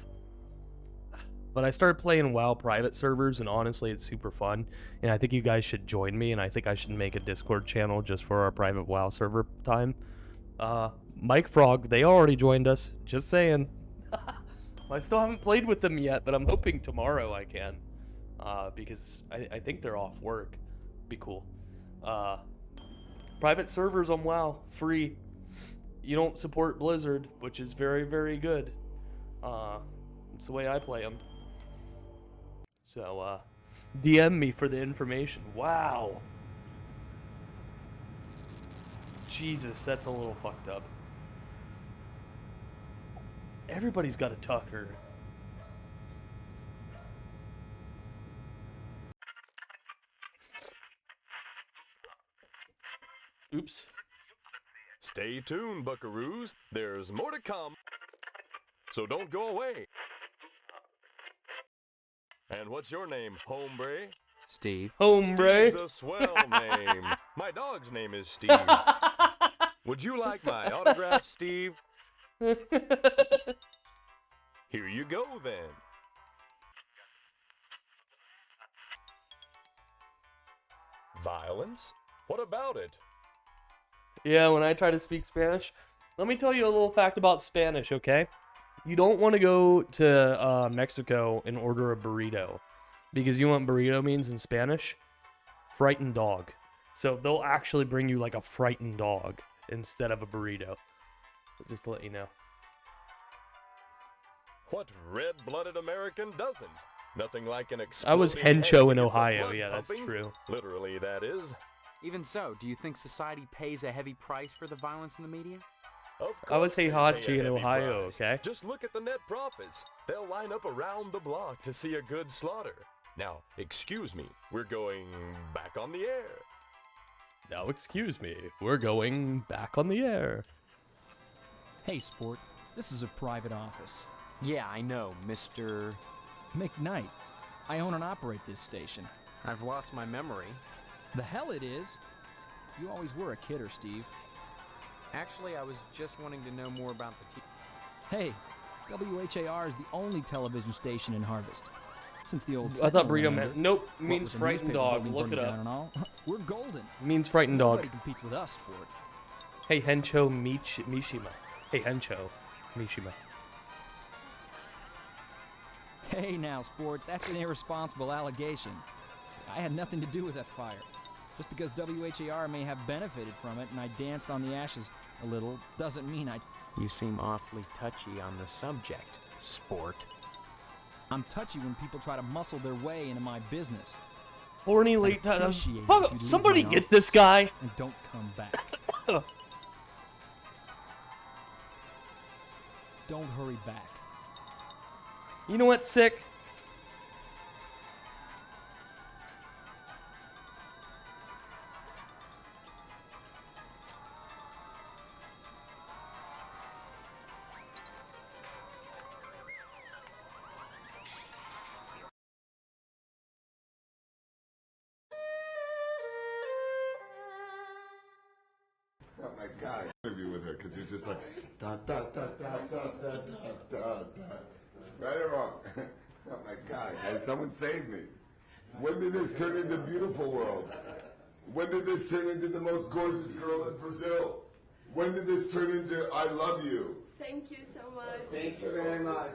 But I started playing WoW private servers, and honestly, it's super fun. And I think you guys should join me, and I think I should make a Discord channel just for our private WoW server time. Mike Frog, they already joined us. Just saying. I still haven't played with them yet, but I'm hoping tomorrow I can. Because I think they're off work. Be cool. Private servers on WoW, free. You don't support Blizzard, which is very, very good. It's the way I play them. So, DM me for the information. Wow. Jesus, that's a little fucked up. Everybody's got a Tucker. Oops.
Stay tuned, buckaroos. There's more to come. So don't go away. And what's your name, hombre?
Steve.
Hombre.
Steve's a swell name. My dog's name is Steve. Would you like my autograph, Steve? Here you go, then. Violence? What about it?
Yeah, when I try to speak Spanish. Let me tell you a little fact about Spanish, okay? You don't want to go to Mexico and order a burrito. Because you know what burrito means in Spanish? Frightened dog. So they'll actually bring you like a frightened dog. instead of a burrito. Just to let you know.
What red-blooded American doesn't? Nothing like an
I was
exploding
Hencho
head
in
to get the
Ohio.
blood
Yeah, that's
pumping.
true.
Literally, that is.
Even so, do you think society pays a heavy price for the violence in the media?
Of
I was
course they
Heihachi
pay a
in
heavy
Ohio,
price.
okay?
Just look at the net profits. They'll line up around the block to see a good slaughter. Now, excuse me, we're going back on the air.
Now, excuse me, we're going back on the air.
Hey, Sport. This is a private office.
Yeah, I know, Mr.
McKnight. I own and operate this station.
I've lost my memory.
The hell it is! You always were a kidder, Steve.
Actually, I was just wanting to know more about the
Hey, WHAR is the only television station in Harvest. Since the old
I thought
Sentinel
burrito
owned
meant
it,
nope.
what
Means
with the
frightened
newspaper
dog.
building
Look it
burning
up.
down and all, we're golden.
Means frightened dog.
Nobody competes with us, Sport.
Hey, Hencho Mishima. Hey, Hencho Mishima.
Hey now, Sport, that's an irresponsible allegation. I had nothing to do with that fire. Just because WHAR may have benefited from it and I danced on the ashes a little, doesn't mean I...
You seem awfully touchy on the subject, Sport.
I'm touchy when people try to muscle their way into my business.
Horny late time.
Appreciate it if you leave
Somebody
my
get
office
this guy.
And don't come back. Don't hurry back.
You know what's sick?
Oh my God, interview with her because you're just like dot dot dot dot dot dot dot dot dot. Right or wrong? Oh my God, guys, someone save me. When did this turn into Beautiful World? When did this turn into the most gorgeous girl in Brazil? When did this turn into I Love You?
Thank you so much.
Thank you very much.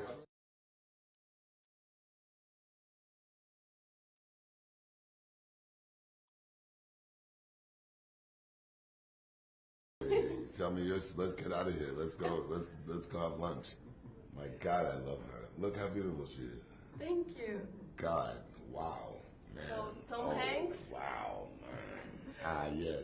Tell me yours. Let's get out of here. Let's go. Let's go have lunch. My God, I love her. Look how beautiful she is.
Thank you.
God, wow, man.
So, Tom Hanks?
Wow, man. Ah, yeah.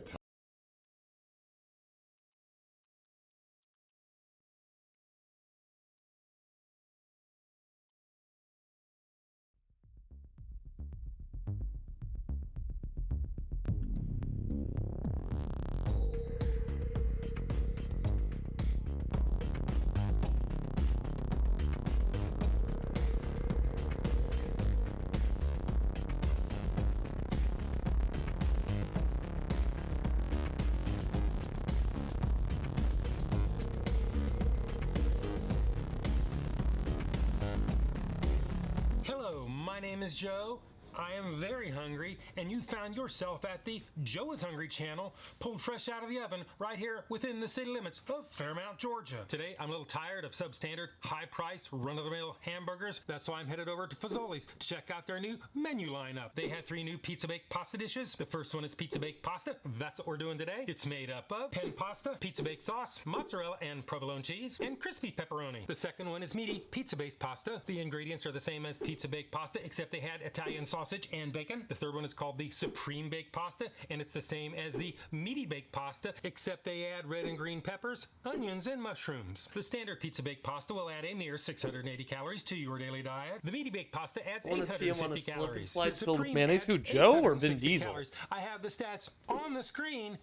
Hello, my name is Joe. I am very hungry, and you found yourself at the Joe is Hungry channel, pulled fresh out of the oven right here within the city limits of Fairmount, Georgia. Today, I'm a little tired of substandard, high-priced, run-of-the-mill hamburgers. That's why I'm headed over to Fazoli's to check out their new menu lineup. They have 3 new pizza-baked pasta dishes. The first one is pizza-baked pasta. That's what we're doing today. It's made up of pen pasta, pizza-baked sauce, mozzarella and provolone cheese, and crispy pepperoni. The second one is meaty pizza-based pasta. The ingredients are the same as pizza-baked pasta, except they had Italian sausage and bacon. The third one is called the Supreme Baked Pasta, and it's the same as the Meaty Baked Pasta, except they add red and green peppers, onions, and mushrooms. The standard pizza baked pasta will add a mere 680 calories to your daily diet. The Meaty Baked Pasta adds
I wanna see him on a
850
slip and
calories.
slide
The
filled with
Supreme
mayonnaise.
adds
Who, Joe or Vin
860
Diesel?
calories. I have the stats on the screen.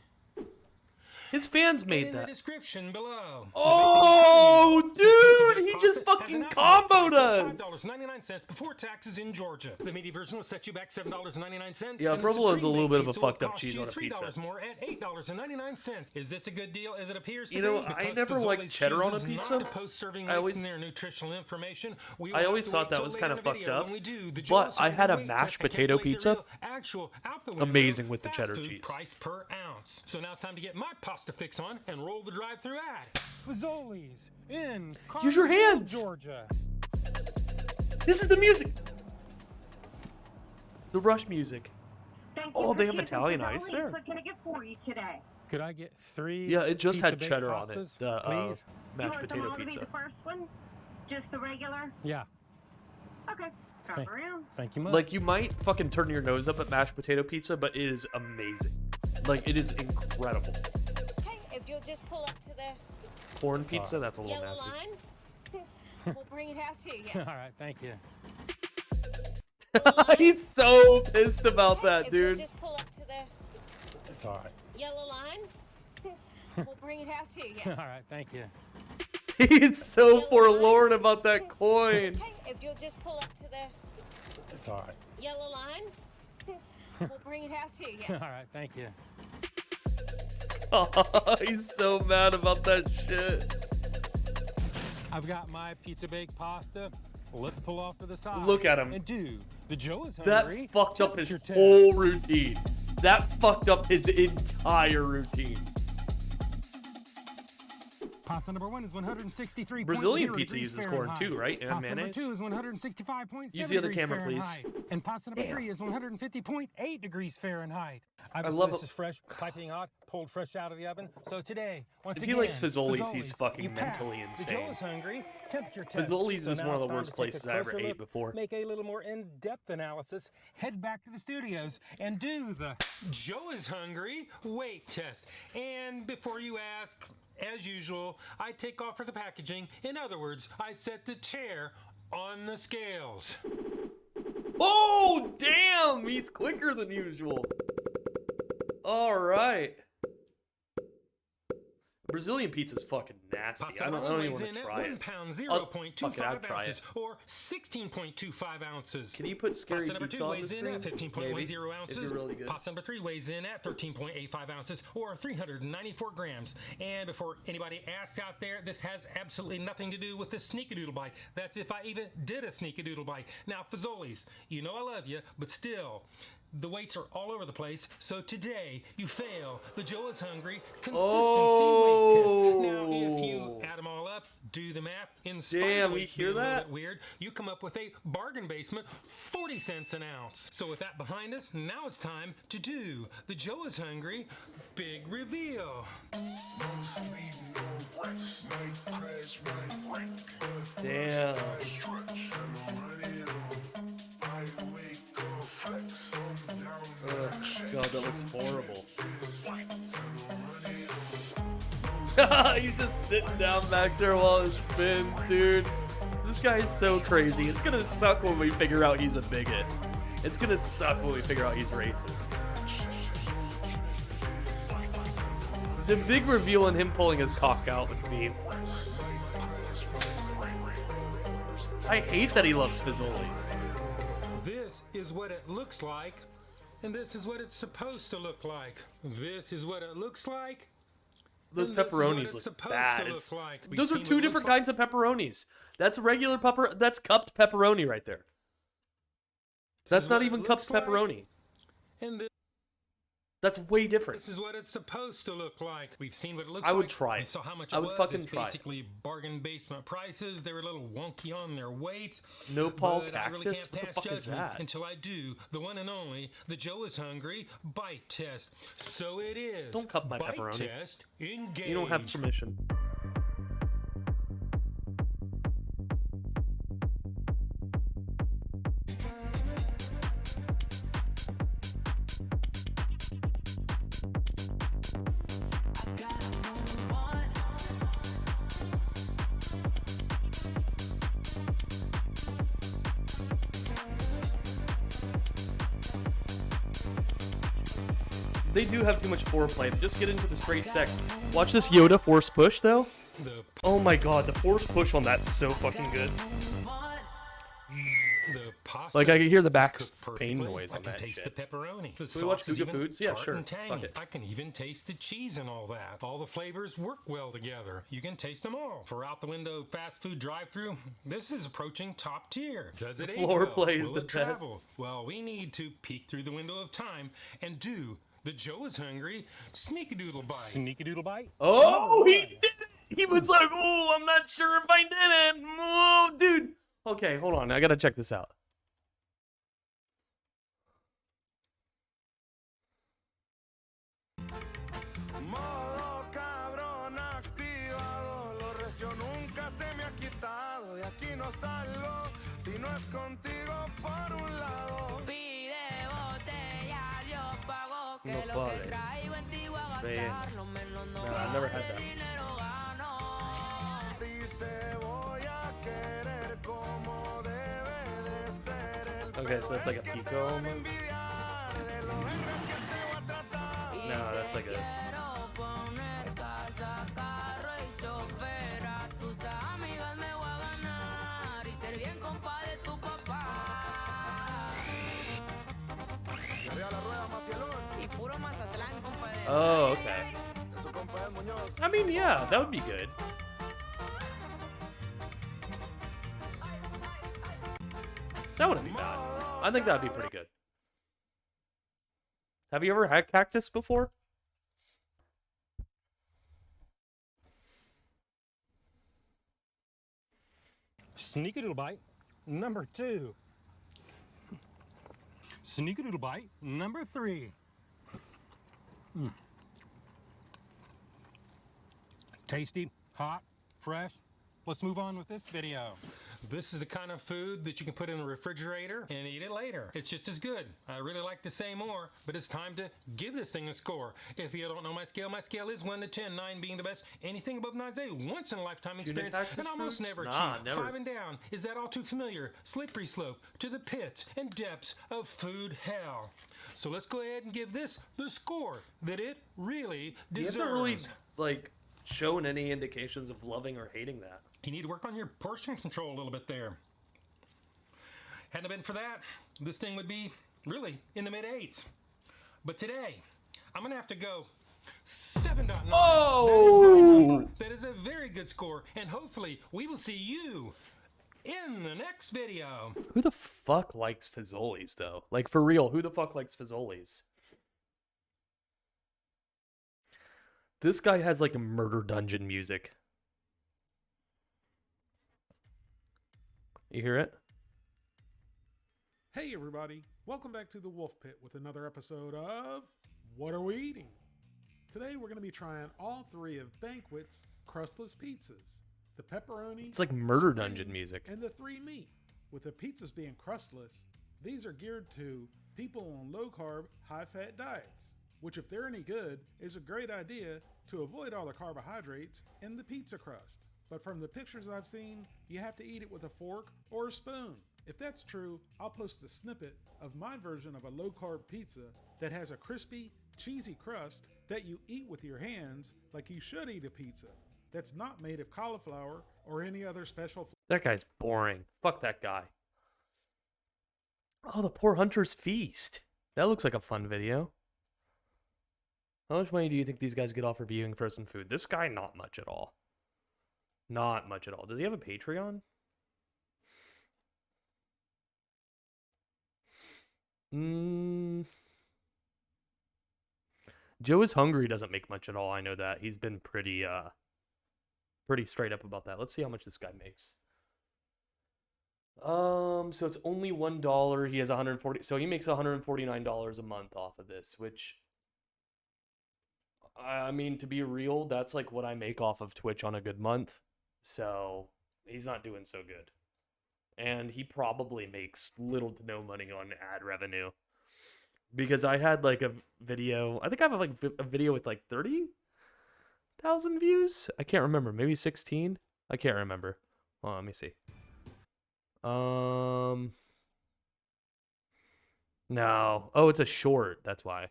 His fans
In
made
the
that.
description below.
Oh, dude, he just fucking comboed us.
$5.99 before taxes in Georgia. The meaty version will set you back $7.99.
Yeah,
and the
provolone's a
Supreme
little bit of a
Pizza will
fucked up
cost
cheese
you
on a pizza.
$3 more at $8.99. Is this a good deal as it appears to
You know,
be?
I
Because
never liked
Fazoli's
cheddar on a
chooses
pizza.
not to post serving
I
weights
always-
in their nutritional information. We will
I
have
always
to
thought
wait
that
till
was
later
kind
in
of
the
fucked
video
up.
when we do the
But
Joe's
I had a
Hungry
mashed
check and
potato
calculate the
pizza.
real actual out the window
Amazing with the
fast
cheddar
food
cheese.
price per ounce. So now it's time to get my pasta fix on and roll the drive-through ad. Fazoli's in
Use your
Cartersville,
hands.
Georgia.
This is the music. The Rush music. Oh, they have Italian ice there.
What can I get for you today?
Could I get 3?
Yeah, it just had
pizza-baked
cheddar on it.
pastas,
The
please?
mashed potato pizza.
first one? Just the regular?
Yeah.
Okay. Drop
Thank-
around.
Thank you much.
Like, you might fucking turn your nose up at mashed potato pizza, but it is amazing. Like, it is incredible.
Okay, if you'll just pull up to the
Corn pizza, that's a little
yellow
nasty.
line, we'll bring it out to you.
All right, thank you.
He's so pissed about that,
If you'll
dude.
just pull up to the
It's all right.
yellow line, we'll bring it out to you.
All right, thank you.
He's so forlorn about that coin.
Okay, if you'll just pull up to the
It's all right.
yellow line, we'll bring it out to you.
All right, thank you.
He's so mad about that shit.
I've got my pizza baked pasta. Let's pull off to the side.
Look at him.
And do the Joe is
That
hungry.
fucked up his
Temperature
whole routine. That fucked up his entire routine.
Pasta number 1 is 163.
Brazilian pizza uses corn too, right? And
pasta
mayonnaise?
number 2 is 165.7
Use the other
degrees
camera, please.
Fahrenheit. And pasta number
Damn.
3 is 150.8 degrees Fahrenheit.
I
Obviously,
love
this
it.
is fresh, piping hot, pulled fresh out of the oven. So today, once
If
again,
he likes Fazoli's, he's
Fazoli's,
fucking
you pass.
mentally
The Joe
insane.
is hungry. Temperature test.
Fazoli's
So
is
now
one of
it's
the
time
worst
to take a
places I ever
closer
ate
look,
before.
Make a little more in-depth analysis. Head back to the studios and do the Joe is hungry weight test. And before you ask, as usual, I take off for the packaging. In other words, I set the chair on the scales.
Oh, damn! He's quicker than usual. All right. Brazilian pizza's fucking nasty. I don't even want to try it.
1 pound,
Oh, fuck it, I'll
0.25
try
ounces,
it.
or 16.25 ounces.
Can you put Scary
Pasta number
Pizza
2
on the
weighs in
screen?
at 15.10
Maybe,
ounces.
if you're really good.
Pasta number 3 weighs in at 13.85 ounces, or 394 grams. And before anybody asks out there, this has absolutely nothing to do with the Sneakadoodle Bite. That's if I even did a Sneakadoodle Bite. Now, Fazoli's, you know I love you, but still, the weights are all over the place, so today you fail the Joe is hungry consistency weight test. Now, if you add them all up, do the math, in spite of
Damn,
the
we
weights
hear
being a little
that?
bit weird, you come up with a bargain basement 40 cents an ounce. So with that behind us, now it's time to do the Joe is hungry big reveal.
Damn. God, that looks horrible. He's just sitting down back there while it spins, dude. This guy is so crazy. It's gonna suck when we figure out he's a bigot. It's gonna suck when we figure out he's racist. The big reveal in him pulling his cock out would be... I hate that he loves Fazoli's.
This is what it looks like, and this is what it's supposed to look like. This is what it looks like.
Those
and this is what
pepperonis
it's
look
supposed
bad.
to
It's-
look like. We've
Those are
seen
two
what it
different
looks like.
kinds of pepperonis. That's regular pepper. That's cupped pepperoni right there. That's
is
not
what it
even
looks
cupped
like.
pepperoni.
And
That's way different.
this is what it's supposed to look like. We've seen what it looks
I
like.
would try
We
it.
saw how much
I
it
would
was.
fucking
It's
try it.
basically bargain basement prices. They were a little wonky on their weights.
No Paul
but I really
Cactus?
can't
What the
pass
fuck is
judgment
that?
until I do the one and only the Joe is hungry bite test. So it is.
Don't cup my
bite
pepperoni.
Test, engage.
You don't have permission. They do have too much foreplay, but just get into the straight sex. Watch this Yoda force push, though. Oh my god, the force push on that's so fucking good.
The pasta
Like, I can hear the back
cooked
pain
perfectly.
noise
I
on
can
that
taste
shit.
the pepperoni. The
Can we watch
sauce is
Guga
even
Foods? Yeah,
tart
sure.
and tangy.
Fuck it.
I can even taste the cheese and all that. All the flavors work well together. You can taste them all. For out the window fast food drive-through, this is approaching top tier. Does it
The
age
floor
well?
play is
Will
the
it
best.
travel? Well, we need to peek through the window of time and do the Joe is hungry Sneakadoodle Bite. Sneakadoodle Bite?
Oh, he did it! He was like, oh, I'm not sure if I did it. Oh, dude. Okay, hold on. I gotta check this out. No vale. Man. No, I've never had that. Okay, so that's like a pico almost? No, that's like a... Oh, okay. I mean, yeah, that would be good. That wouldn't be bad. I think that'd be pretty good. Have you ever had cactus before?
Sneaky-doodle bite number 2. Sneaky-doodle bite number 3. Tasty, hot, fresh. Let's move on with this video. This is the kind of food that you can put in a refrigerator and eat it later. It's just as good. I really like to say more, but it's time to give this thing a score. If you don't know my scale is 1 to 10, 9 being the best. Anything above 9 is a once-in-a-lifetime experience and almost never
Nah,
cheap.
never.
5 and down. Is that all too familiar? Slippery slope to the pits and depths of food hell. So let's go ahead and give this the score that it really
He
deserves.
hasn't really, like, shown any indications of loving or hating that.
You need to work on your portion control a little bit there. Hadn't it been for that, this thing would be really in the mid-8s. But today, I'm going to have to go 7.9.
Oh!
That is a very good score, and hopefully we will see you in the next video.
Who the fuck likes Fazoli's, though? Like, for real, who the fuck likes Fazoli's? This guy has, like, a murder dungeon music. You hear it?
Hey everybody, welcome back to the Wolf Pit with another episode of What Are We Eating? Today we're going to be trying all 3 of Banquet's crustless pizzas. The pepperoni,
It's like murder
spring,
dungeon music.
and the 3 meat. With the pizzas being crustless, these are geared to people on low-carb, high-fat diets, which if they're any good, is a great idea to avoid all the carbohydrates in the pizza crust. But from the pictures I've seen, you have to eat it with a fork or a spoon. If that's true, I'll post a snippet of my version of a low-carb pizza that has a crispy, cheesy crust that you eat with your hands like you should eat a pizza. That's not made of cauliflower or any other special...
That guy's boring. Fuck that guy. Oh, the Poor Hunter's Feast. That looks like a fun video. How much money do you think these guys get off reviewing frozen food? This guy, not much at all. Not much at all. Does he have a Patreon? Joe is Hungry doesn't make much at all. I know that. He's been pretty straight up about that. Let's see how much this guy makes. So it's only $1. He has 140. So he makes $149 a month off of this, which, I mean, to be real, that's like what I make off of Twitch on a good month. So he's not doing so good. And he probably makes little to no money on ad revenue. Because I had like a video, I think I have like a video with like 30,000 views. I can't remember, maybe 16. I can't remember. Well, let me see. No. Oh, it's a short. That's why.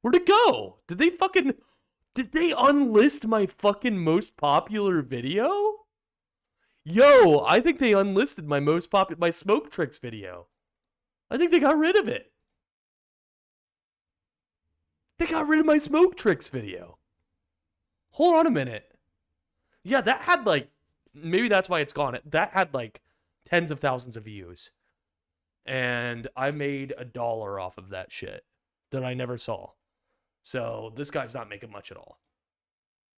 Where'd it go? Did they unlist my fucking most popular video? Yo, I think they unlisted my my Smoke Tricks video. I think they got rid of it. They got rid of my Smoke Tricks video. Hold on a minute. Yeah, that had like, maybe that's why it's gone. That had like tens of thousands of views. And I made $1 off of that shit that I never saw. So this guy's not making much at all.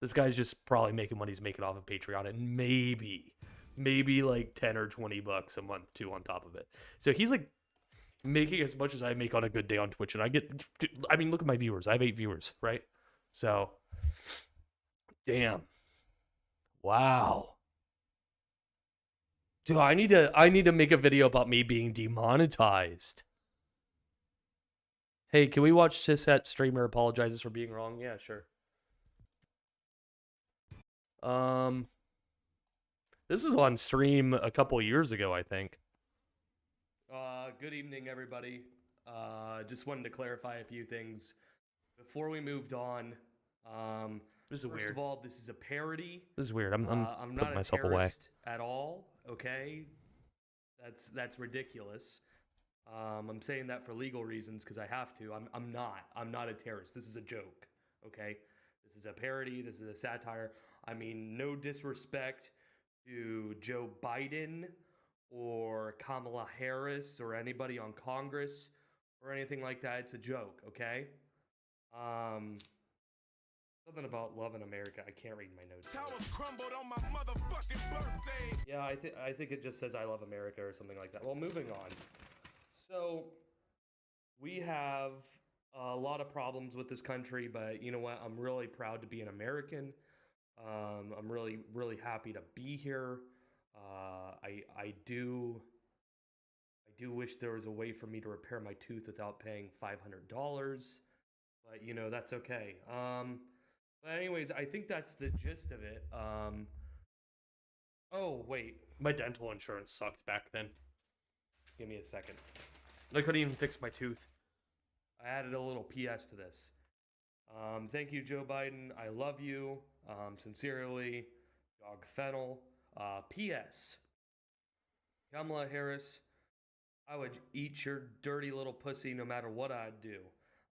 This guy's just probably making what he's making off of Patreon, and maybe like 10 or 20 bucks a month too on top of it. So he's like making as much as I make on a good day on Twitch, and I mean, look at my viewers. I have 8 viewers, right? So, damn. Wow. Dude, I need to make a video about me being demonetized. Hey, can we watch Cishet streamer apologizes for being wrong? Yeah, sure. This is on stream a couple years ago, I think. Good evening, everybody. Just wanted to clarify a few things before we moved on.
This is
First
weird.
of all, this is a parody.
This is weird. I'm
not
putting
a
myself away.
terrorist at all. Okay, that's ridiculous. I'm saying that for legal reasons because I have to. I'm not a terrorist. This is a joke. Okay, this is a parody. This is a satire. I mean, no disrespect to Joe Biden or Kamala Harris or anybody on Congress or anything like that. It's a joke. Okay. Something about love in America. I can't read my notes.
Towers crumbled on my motherfucking birthday.
Yeah, I think it just says I love America or something like that. Well, moving on. So we have a lot of problems with this country, but you know what? I'm really proud to be an American. I'm really happy to be here. I do wish there was a way for me to repair my tooth without paying $500, but you know that's okay. But anyways, I think that's the gist of it. Oh wait, my dental insurance sucked back then. Give me a second. I couldn't even fix my tooth. I added a little PS to this. Thank you, Joe Biden. I love you. Sincerely, Dog Fennel. PS. Kamala Harris, I would eat your dirty little pussy no matter what I'd do.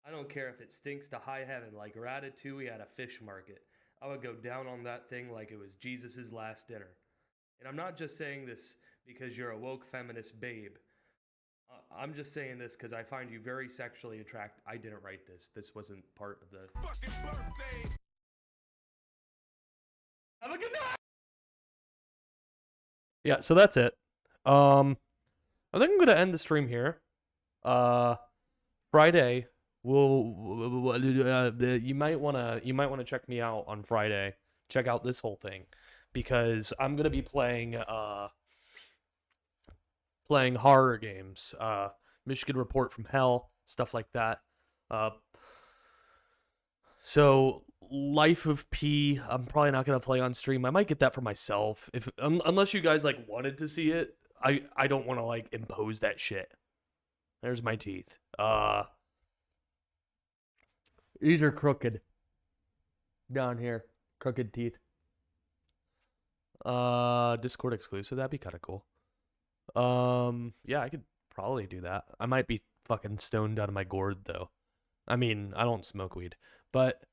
I don't care if it stinks to high heaven like Ratatouille at a fish market. I would go down on that thing like it was Jesus' last dinner. And I'm not just saying this because you're a woke feminist babe. I'm just saying this because I find you very sexually attractive. I didn't write this. This wasn't part of the...
Fucking birthday.
Have a good night! Yeah, so that's it. I think I'm going to end the stream here. Friday... you might wanna check me out on Friday. Check out this whole thing because I'm gonna be playing horror games, Michigan Report from Hell, stuff like that. So Life of P, I'm probably not gonna play on stream. I might get that for myself unless you guys like wanted to see it. I don't want to like impose that shit. There's my teeth. These are crooked. Down here. Crooked teeth. Discord exclusive. That'd be kind of cool. Yeah, I could probably do that. I might be fucking stoned out of my gourd, though. I mean, I don't smoke weed. But...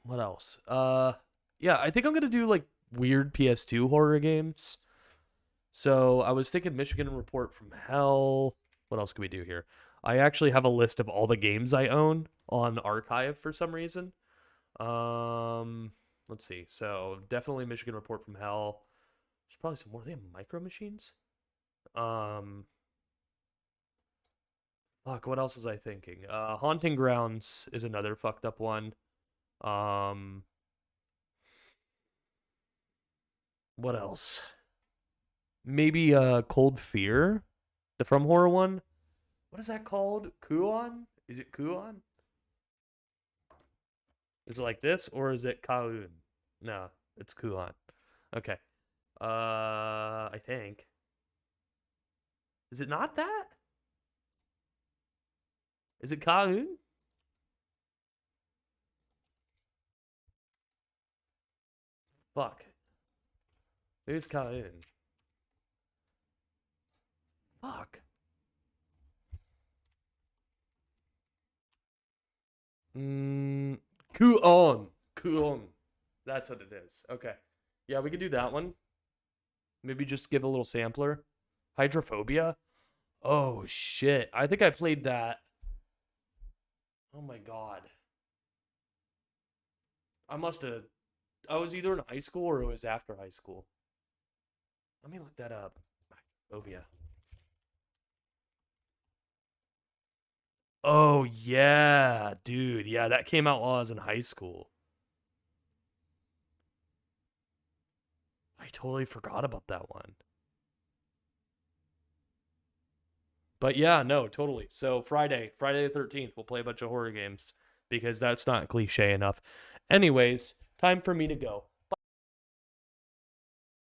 what else? Yeah, I think I'm gonna do, like, weird PS2 horror games. So, I was thinking Michigan Report from Hell. What else can we do here? I actually have a list of all the games I own on Archive for some reason. Let's see. So definitely Michigan Report from Hell. There's probably some more. They have Micro Machines. Fuck. What else was I thinking? Haunting Grounds is another fucked up one. What else? Maybe Cold Fear, the From Horror one. What is that called? Kuon? Is it Kuon? Is it like this or is it Kaun? No, it's Kuon. Okay. I think. Is it not that? Is it Kaun? Fuck. Maybe it's Kaun. Fuck. Kuon. That's what it is. Okay. Yeah, we could do that one. Maybe just give a little sampler. Hydrophobia? Oh, shit. I think I played that. Oh, my God. I was either in high school or it was after high school. Let me look that up. Hydrophobia. Oh, yeah, dude. Yeah, that came out while I was in high school. totally forgot about that one. But yeah, no, totally. So Friday the 13th, we'll play a bunch of horror games because that's not cliche enough. Anyways, time for me to go.